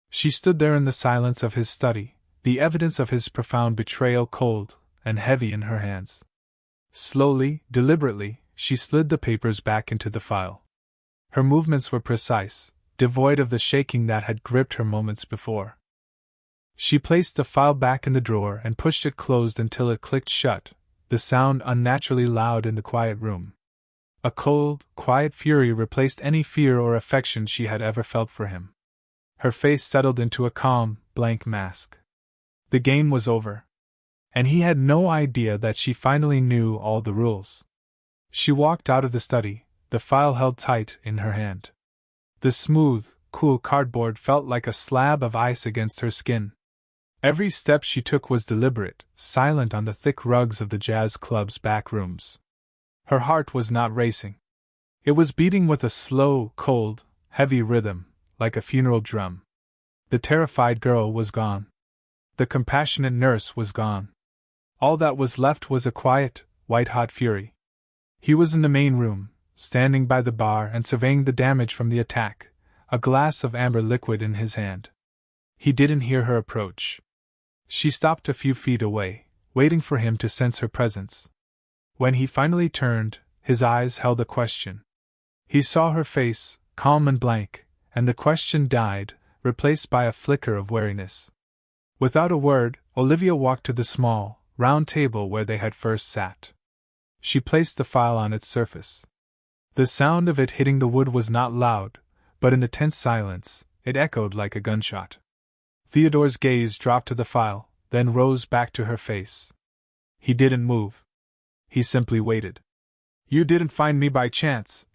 She stood there in the silence of his study, the evidence of his profound betrayal cold and heavy in her hands. Slowly, deliberately, she slid the papers back into the file. Her movements were precise, devoid of the shaking that had gripped her moments before. She placed the file back in the drawer and pushed it closed until it clicked shut, the sound unnaturally loud in the quiet room. A cold, quiet fury replaced any fear or affection she had ever felt for him. Her face settled into a calm, blank mask. The game was over. And he had no idea that she finally knew all the rules. She walked out of the study, the file held tight in her hand. The smooth, cool cardboard felt like a slab of ice against her skin. Every step she took was deliberate, silent on the thick rugs of the jazz club's back rooms. Her heart was not racing. It was beating with a slow, cold, heavy rhythm, like a funeral drum. The terrified girl was gone. The compassionate nurse was gone. All that was left was a quiet, white-hot fury. He was in the main room, standing by the bar and surveying the damage from the attack, a glass of amber liquid in his hand. He didn't hear her approach. She stopped a few feet away, waiting for him to sense her presence. When he finally turned, his eyes held a question. He saw her face, calm and blank, and the question died, replaced by a flicker of wariness. Without a word, Olivia walked to the small, round table where they had first sat. She placed the file on its surface. The sound of it hitting the wood was not loud, but in the tense silence, it echoed like a gunshot. Theodore's gaze dropped to the file, then rose back to her face. He didn't move. He simply waited. "You didn't find me by chance,"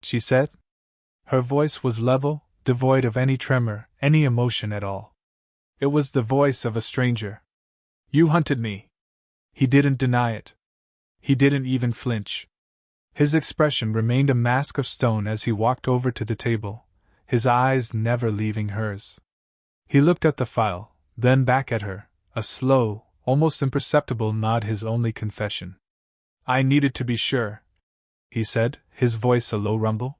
she said. Her voice was level, devoid of any tremor, any emotion at all. It was the voice of a stranger. "You hunted me." He didn't deny it. He didn't even flinch. His expression remained a mask of stone as he walked over to the table, his eyes never leaving hers. He looked at the file, then back at her, a slow, almost imperceptible nod his only confession. "I needed to be sure," he said, his voice a low rumble.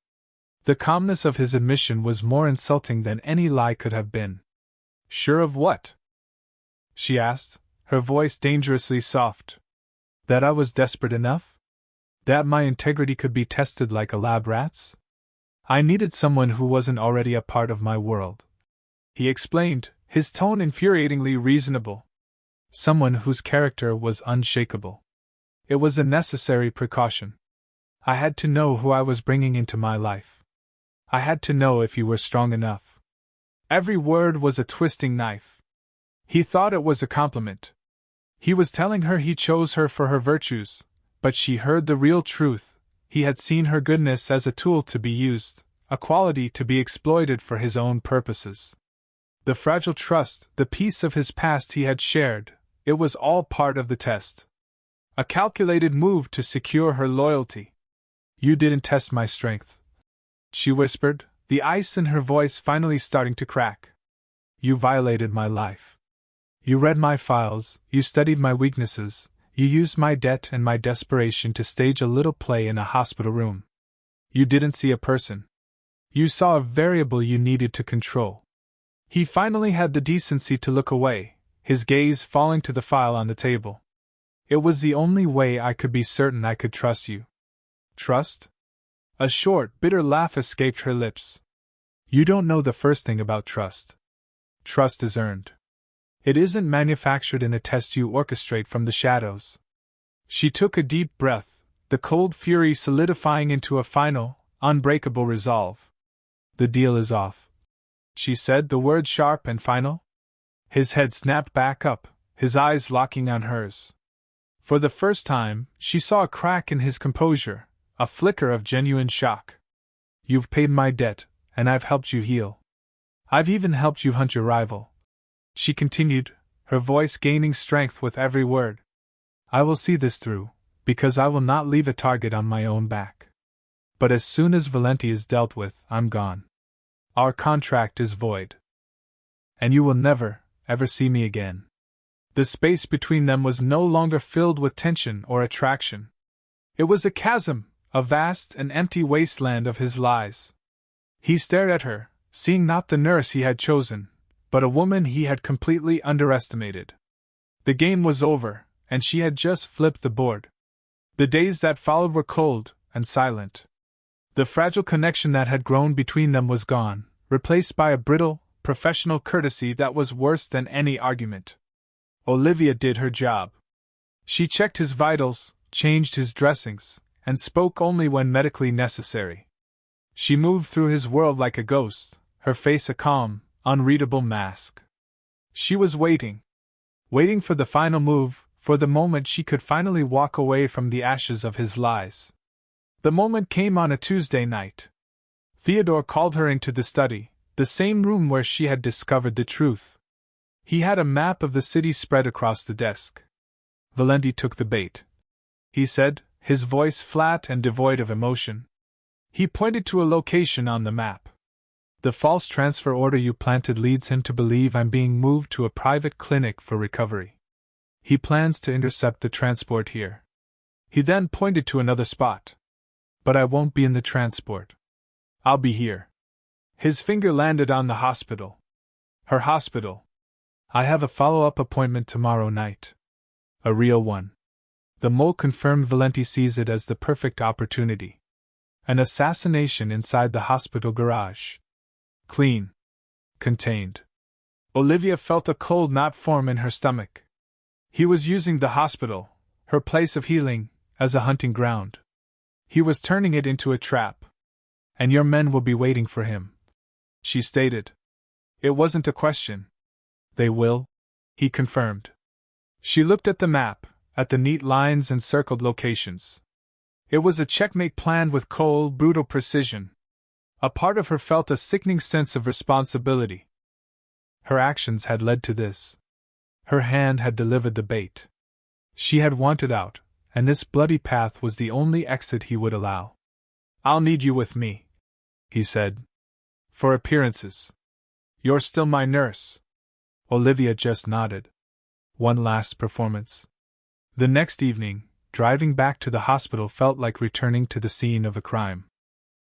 The calmness of his admission was more insulting than any lie could have been. Sure of what? She asked, her voice dangerously soft. That I was desperate enough? That my integrity could be tested like a lab rat's? I needed someone who wasn't already a part of my world. He explained, his tone infuriatingly reasonable. Someone whose character was unshakable. It was a necessary precaution. I had to know who I was bringing into my life. I had to know if you were strong enough. Every word was a twisting knife. He thought it was a compliment. He was telling her he chose her for her virtues, but she heard the real truth. He had seen her goodness as a tool to be used, a quality to be exploited for his own purposes. The fragile trust, the piece of his past he had shared, it was all part of the test. A calculated move to secure her loyalty. You didn't test my strength, she whispered, the ice in her voice finally starting to crack. You violated my life. You read my files, you studied my weaknesses, you used my debt and my desperation to stage a little play in a hospital room. You didn't see a person. You saw a variable you needed to control. He finally had the decency to look away, his gaze falling to the file on the table. It was the only way I could be certain I could trust you. Trust? A short, bitter laugh escaped her lips. You don't know the first thing about trust. Trust is earned. It isn't manufactured in a test you orchestrate from the shadows. She took a deep breath, the cold fury solidifying into a final, unbreakable resolve. The deal is off, she said, the words sharp and final. His head snapped back up, his eyes locking on hers. For the first time, she saw a crack in his composure, a flicker of genuine shock. You've paid my debt, and I've helped you heal. I've even helped you hunt your rival. She continued, her voice gaining strength with every word. I will see this through, because I will not leave a target on my own back. But as soon as Valenti is dealt with, I'm gone. Our contract is void. And you will never, ever see me again. The space between them was no longer filled with tension or attraction. It was a chasm, a vast and empty wasteland of his lies. He stared at her, seeing not the nurse he had chosen, but a woman he had completely underestimated. The game was over, and she had just flipped the board. The days that followed were cold and silent. The fragile connection that had grown between them was gone, replaced by a brittle, professional courtesy that was worse than any argument. Olivia did her job. She checked his vitals, changed his dressings, and spoke only when medically necessary. She moved through his world like a ghost, her face a calm, unreadable mask. She was waiting for the final move, for the moment she could finally walk away from the ashes of his lies. The moment came on a Tuesday night. Theodore called her into the study, the same room where she had discovered the truth. He had a map of the city spread across the desk. Valenti took the bait, he said, his voice flat and devoid of emotion. He pointed to a location on the map. The false transfer order you planted leads him to believe I'm being moved to a private clinic for recovery. He plans to intercept the transport here. He then pointed to another spot. But I won't be in the transport. I'll be here. His finger landed on the hospital. Her hospital. I have a follow-up appointment tomorrow night. A real one. The mole confirmed Valenti sees it as the perfect opportunity. An assassination inside the hospital garage. Clean. Contained. Olivia felt a cold knot form in her stomach. He was using the hospital, her place of healing, as a hunting ground. He was turning it into a trap. And your men will be waiting for him, she stated. It wasn't a question. They will, he confirmed. She looked at the map, at the neat lines and circled locations. It was a checkmate planned with cold, brutal precision. A part of her felt a sickening sense of responsibility. Her actions had led to this. Her hand had delivered the bait. She had wanted out, and this bloody path was the only exit he would allow. I'll need you with me, he said. For appearances. You're still my nurse. Olivia just nodded. One last performance. The next evening, driving back to the hospital felt like returning to the scene of a crime.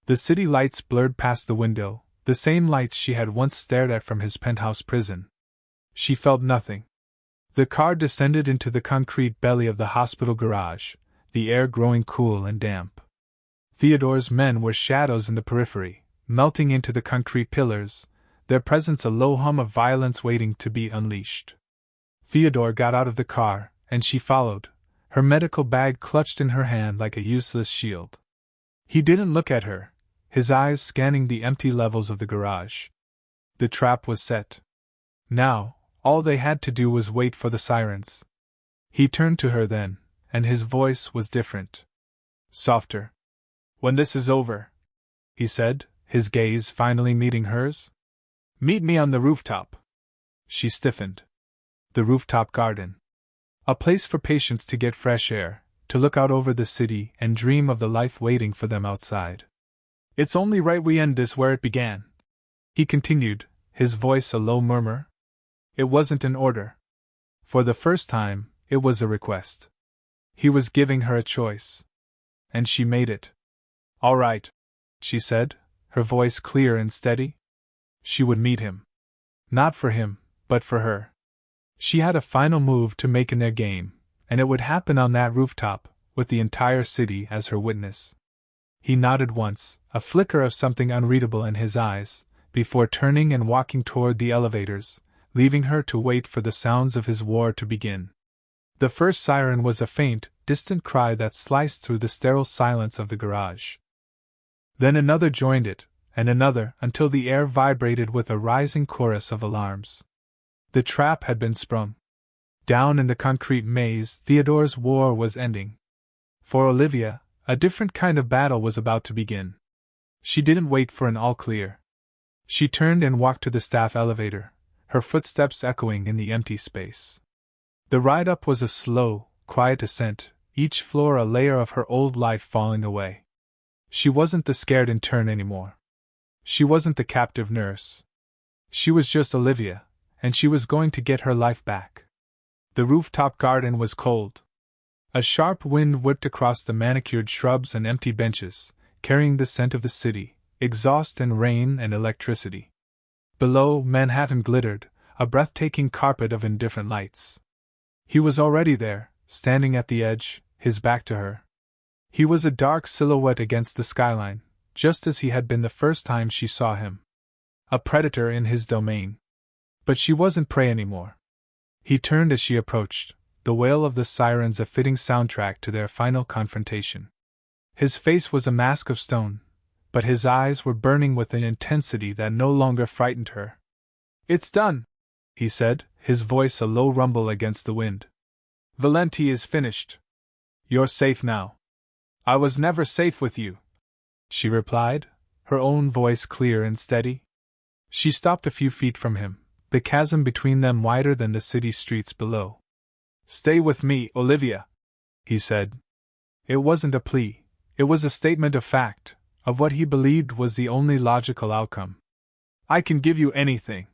The city lights blurred past the window, the same lights she had once stared at from his penthouse prison. She felt nothing. The car descended into the concrete belly of the hospital garage, the air growing cool and damp. Theodore's men were shadows in the periphery, melting into the concrete pillars, their presence a low hum of violence waiting to be unleashed. Theodore got out of the car, and she followed, her medical bag clutched in her hand like a useless shield. He didn't look at her, his eyes scanning the empty levels of the garage. The trap was set. Now, all they had to do was wait for the sirens. He turned to her then, and his voice was different. Softer. When this is over, he said, his gaze finally meeting hers. Meet me on the rooftop. She stiffened. The rooftop garden. A place for patients to get fresh air, to look out over the city and dream of the life waiting for them outside. It's only right we end this where it began, he continued, his voice a low murmur. It wasn't an order. For the first time, it was a request. He was giving her a choice. And she made it. All right, she said, her voice clear and steady. She would meet him. Not for him, but for her. She had a final move to make in their game, and it would happen on that rooftop, with the entire city as her witness. He nodded once, a flicker of something unreadable in his eyes, before turning and walking toward the elevators, leaving her to wait for the sounds of his war to begin. The first siren was a faint, distant cry that sliced through the sterile silence of the garage. Then another joined it, and another, until the air vibrated with a rising chorus of alarms. The trap had been sprung. Down in the concrete maze, Theodore's war was ending. For Olivia, a different kind of battle was about to begin. She didn't wait for an all-clear. She turned and walked to the staff elevator, her footsteps echoing in the empty space. The ride up was a slow, quiet ascent, each floor a layer of her old life falling away. She wasn't the scared intern anymore. She wasn't the captive nurse. She was just Olivia, and she was going to get her life back. The rooftop garden was cold. A sharp wind whipped across the manicured shrubs and empty benches, carrying the scent of the city, exhaust and rain and electricity. Below, Manhattan glittered, a breathtaking carpet of indifferent lights. He was already there, standing at the edge, his back to her. He was a dark silhouette against the skyline, just as he had been the first time she saw him. A predator in his domain. But she wasn't prey anymore. He turned as she approached, the wail of the sirens a fitting soundtrack to their final confrontation. His face was a mask of stone, but his eyes were burning with an intensity that no longer frightened her. It's done, he said, his voice a low rumble against the wind. Valenti is finished. You're safe now. I was never safe with you, she replied, her own voice clear and steady. She stopped a few feet from him, the chasm between them wider than the city streets below. Stay with me, Olivia, he said. It wasn't a plea, it was a statement of fact, of what he believed was the only logical outcome. I can give you anything.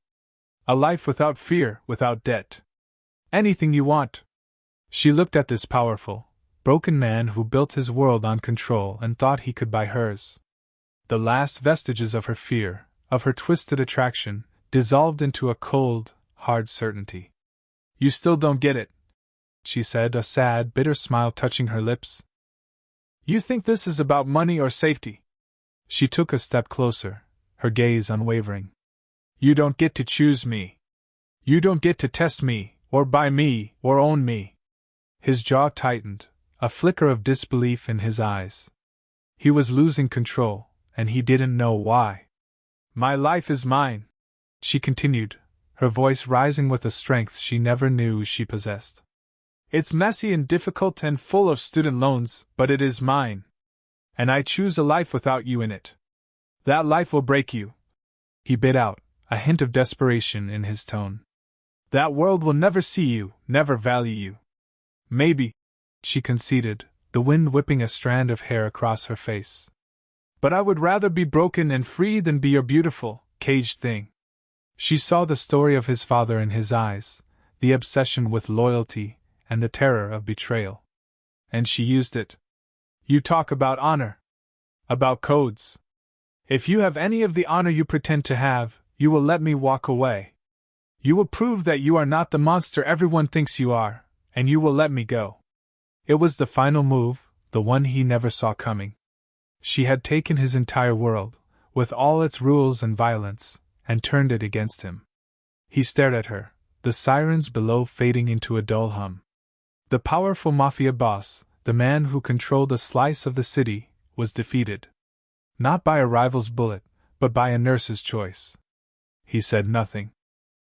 A life without fear, without debt. Anything you want. She looked at this powerful, broken man who built his world on control and thought he could buy hers. The last vestiges of her fear, of her twisted attraction, dissolved into a cold, hard certainty. You still don't get it, she said, a sad, bitter smile touching her lips. You think this is about money or safety? She took a step closer, her gaze unwavering. You don't get to choose me. You don't get to test me, or buy me, or own me. His jaw tightened, a flicker of disbelief in his eyes. He was losing control, and he didn't know why. My life is mine, she continued, her voice rising with a strength she never knew she possessed. It's messy and difficult and full of student loans, but it is mine. And I choose a life without you in it. That life will break you, he bit out, a hint of desperation in his tone. That world will never see you, never value you. Maybe, she conceded, the wind whipping a strand of hair across her face. But I would rather be broken and free than be your beautiful, caged thing. She saw the story of his father in his eyes, the obsession with loyalty, and the terror of betrayal. And she used it. You talk about honor. About codes. If you have any of the honor you pretend to have, you will let me walk away. You will prove that you are not the monster everyone thinks you are, and you will let me go. It was the final move, the one he never saw coming. She had taken his entire world, with all its rules and violence, and turned it against him. He stared at her, the sirens below fading into a dull hum. The powerful Mafia boss, the man who controlled a slice of the city, was defeated. Not by a rival's bullet, but by a nurse's choice. He said nothing.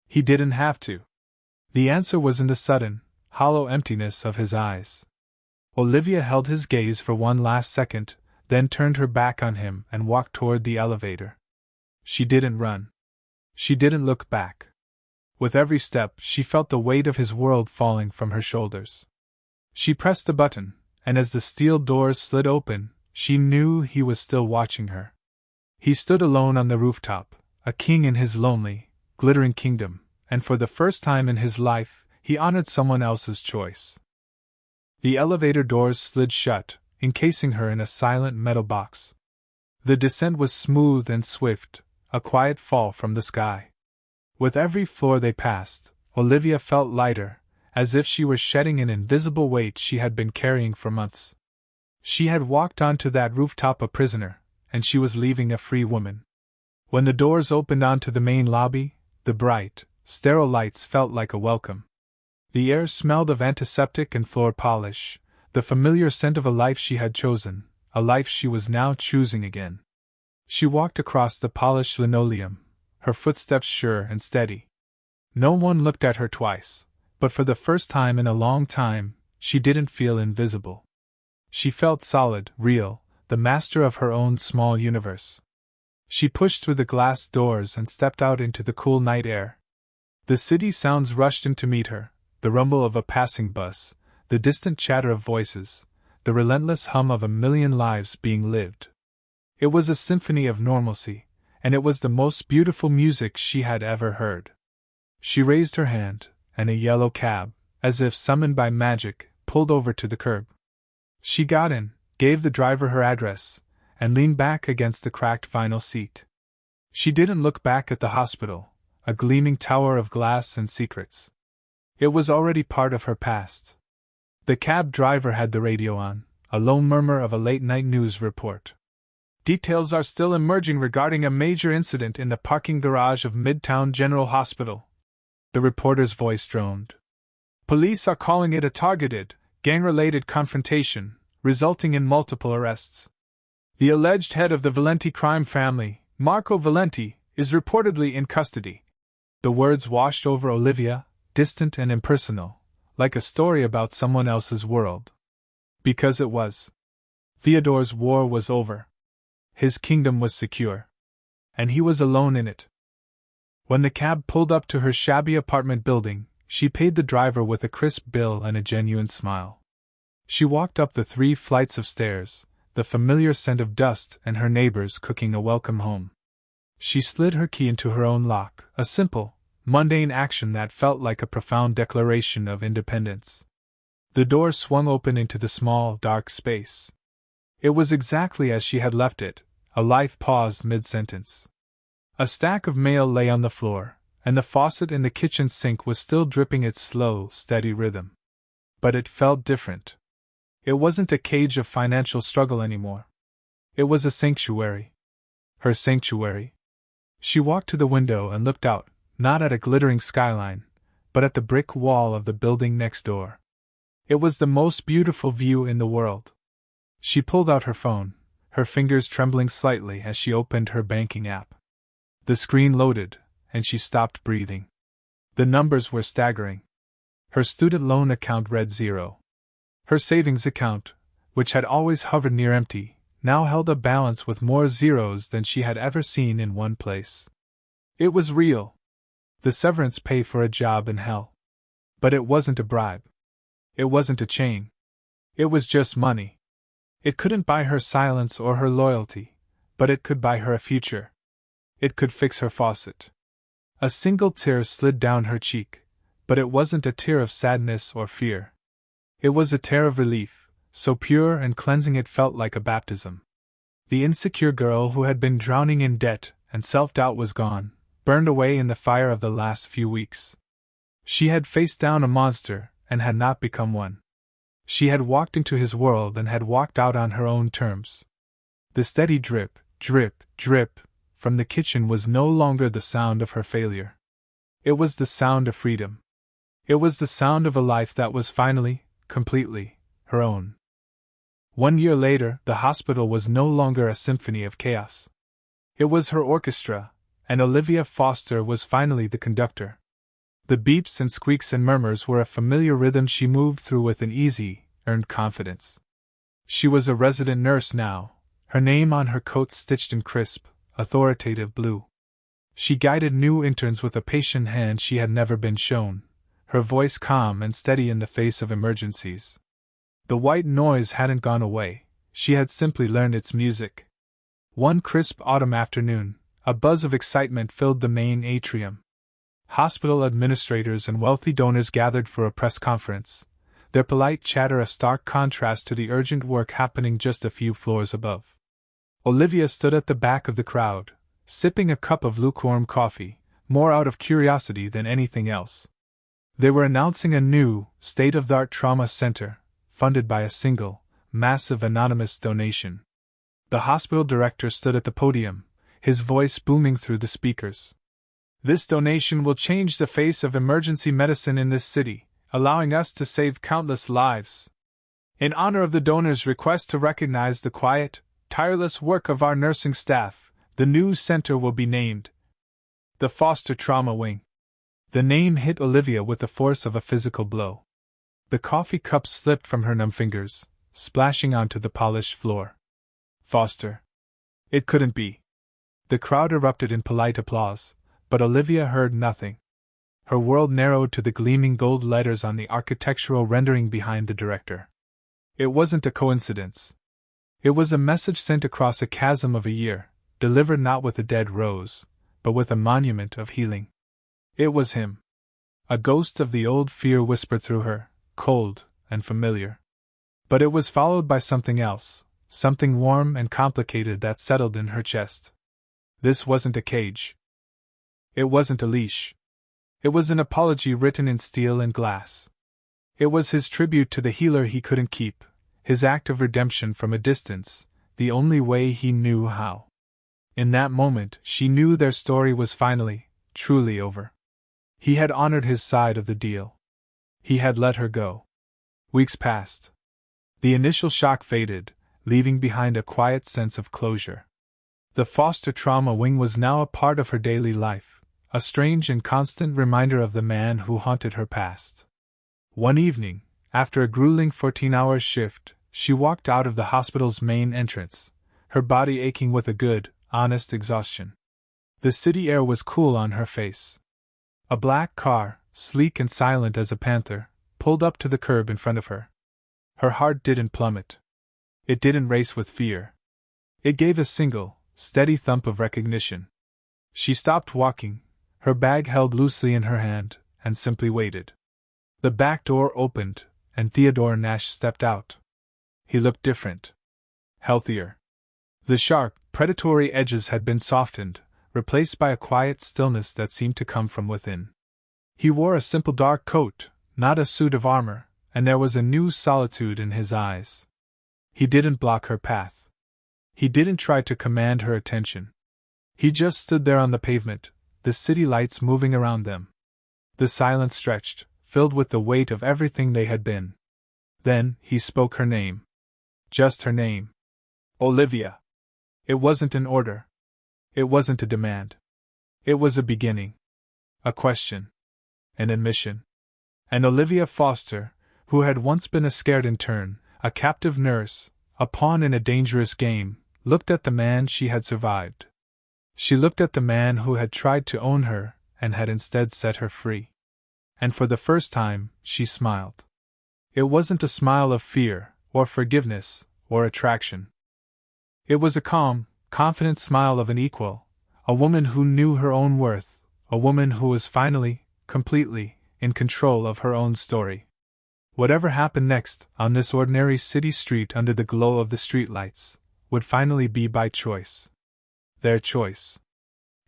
He didn't have to. The answer was in the sudden, hollow emptiness of his eyes. Olivia held his gaze for one last second, then turned her back on him and walked toward the elevator. She didn't run. She didn't look back. With every step, she felt the weight of his world falling from her shoulders. She pressed the button, and as the steel doors slid open, she knew he was still watching her. He stood alone on the rooftop, a king in his lonely, glittering kingdom, and for the first time in his life, he honored someone else's choice. The elevator doors slid shut, encasing her in a silent metal box. The descent was smooth and swift, a quiet fall from the sky. With every floor they passed, Olivia felt lighter, as if she were shedding an invisible weight she had been carrying for months. She had walked onto that rooftop a prisoner, and she was leaving a free woman. When the doors opened onto the main lobby, the bright, sterile lights felt like a welcome. The air smelled of antiseptic and floor polish, the familiar scent of a life she had chosen, a life she was now choosing again. She walked across the polished linoleum, her footsteps sure and steady. No one looked at her twice, but for the first time in a long time, she didn't feel invisible. She felt solid, real, the master of her own small universe. She pushed through the glass doors and stepped out into the cool night air. The city sounds rushed in to meet her, the rumble of a passing bus, the distant chatter of voices, the relentless hum of a million lives being lived. It was a symphony of normalcy, and it was the most beautiful music she had ever heard. She raised her hand, and a yellow cab, as if summoned by magic, pulled over to the curb. She got in, gave the driver her address, and leaned back against the cracked vinyl seat. She didn't look back at the hospital, a gleaming tower of glass and secrets. It was already part of her past. The cab driver had the radio on, a low murmur of a late-night news report. Details are still emerging regarding a major incident in the parking garage of Midtown General Hospital. The reporter's voice droned. Police are calling it a targeted, gang-related confrontation, resulting in multiple arrests. The alleged head of the Valenti crime family, Marco Valenti, is reportedly in custody. The words washed over Olivia, distant and impersonal, like a story about someone else's world. Because it was. Theodore's war was over. His kingdom was secure. And he was alone in it. When the cab pulled up to her shabby apartment building, she paid the driver with a crisp bill and a genuine smile. She walked up the 3 flights of stairs, the familiar scent of dust and her neighbors cooking a welcome home. She slid her key into her own lock, a simple, mundane action that felt like a profound declaration of independence. The door swung open into the small, dark space. It was exactly as she had left it, a life paused mid-sentence. A stack of mail lay on the floor, and the faucet in the kitchen sink was still dripping its slow, steady rhythm. But it felt different. It wasn't a cage of financial struggle anymore. It was a sanctuary. Her sanctuary. She walked to the window and looked out, not at a glittering skyline, but at the brick wall of the building next door. It was the most beautiful view in the world. She pulled out her phone, her fingers trembling slightly as she opened her banking app. The screen loaded, and she stopped breathing. The numbers were staggering. Her student loan account read 0. Her savings account, which had always hovered near empty, now held a balance with more zeros than she had ever seen in one place. It was real. The severance pay for a job in hell. But it wasn't a bribe. It wasn't a chain. It was just money. It couldn't buy her silence or her loyalty, but it could buy her a future. It could fix her faucet. A single tear slid down her cheek, but it wasn't a tear of sadness or fear. It was a tear of relief, so pure and cleansing it felt like a baptism. The insecure girl who had been drowning in debt and self-doubt was gone, burned away in the fire of the last few weeks. She had faced down a monster and had not become one. She had walked into his world and had walked out on her own terms. The steady drip, drip, drip from the kitchen was no longer the sound of her failure. It was the sound of freedom. It was the sound of a life that was finally, completely, her own. 1 year later, the hospital was no longer a symphony of chaos. It was her orchestra, and Olivia Foster was finally the conductor. The beeps and squeaks and murmurs were a familiar rhythm she moved through with an easy, earned confidence. She was a resident nurse now, her name on her coat stitched in crisp, authoritative blue. She guided new interns with a patient hand she had never been shown, her voice calm and steady in the face of emergencies. The white noise hadn't gone away, she had simply learned its music. One crisp autumn afternoon, a buzz of excitement filled the main atrium. Hospital administrators and wealthy donors gathered for a press conference, their polite chatter a stark contrast to the urgent work happening just a few floors above. Olivia stood at the back of the crowd, sipping a cup of lukewarm coffee, more out of curiosity than anything else. They were announcing a new, state-of-the-art trauma center, funded by a single, massive anonymous donation. The hospital director stood at the podium, his voice booming through the speakers. This donation will change the face of emergency medicine in this city, allowing us to save countless lives. In honor of the donors' request to recognize the quiet, tireless work of our nursing staff, the new center will be named the Foster Trauma Wing. The name hit Olivia with the force of a physical blow. The coffee cup slipped from her numb fingers, splashing onto the polished floor. Foster. It couldn't be. The crowd erupted in polite applause, but Olivia heard nothing. Her world narrowed to the gleaming gold letters on the architectural rendering behind the director. It wasn't a coincidence. It was a message sent across a chasm of a year, delivered not with a dead rose, but with a monument of healing. It was him. A ghost of the old fear whispered through her, cold and familiar. But it was followed by something else, something warm and complicated that settled in her chest. This wasn't a cage. It wasn't a leash. It was an apology written in steel and glass. It was his tribute to the healer he couldn't keep, his act of redemption from a distance, the only way he knew how. In that moment, she knew their story was finally, truly over. He had honored his side of the deal. He had let her go. Weeks passed. The initial shock faded, leaving behind a quiet sense of closure. The Foster Trauma Wing was now a part of her daily life, a strange and constant reminder of the man who haunted her past. One evening, after a grueling 14-hour shift, she walked out of the hospital's main entrance, her body aching with a good, honest exhaustion. The city air was cool on her face. A black car, sleek and silent as a panther, pulled up to the curb in front of her. Her heart didn't plummet. It didn't race with fear. It gave a single, steady thump of recognition. She stopped walking, her bag held loosely in her hand, and simply waited. The back door opened, and Theodore Nash stepped out. He looked different. Healthier. The sharp, predatory edges had been softened, replaced by a quiet stillness that seemed to come from within. He wore a simple dark coat, not a suit of armor, and there was a new solitude in his eyes. He didn't block her path. He didn't try to command her attention. He just stood there on the pavement, the city lights moving around them. The silence stretched, filled with the weight of everything they had been. Then, he spoke her name. Just her name. Olivia. It wasn't an order. It wasn't a demand. It was a beginning. A question. An admission. And Olivia Foster, who had once been a scared intern, a captive nurse, a pawn in a dangerous game, looked at the man she had survived. She looked at the man who had tried to own her and had instead set her free. And for the first time, she smiled. It wasn't a smile of fear, or forgiveness, or attraction. It was a calm, confident smile of an equal, a woman who knew her own worth, a woman who was finally, completely, in control of her own story. Whatever happened next, on this ordinary city street under the glow of the streetlights, would finally be by choice. Their choice.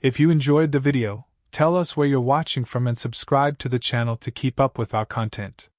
If you enjoyed the video, tell us where you're watching from and subscribe to the channel to keep up with our content.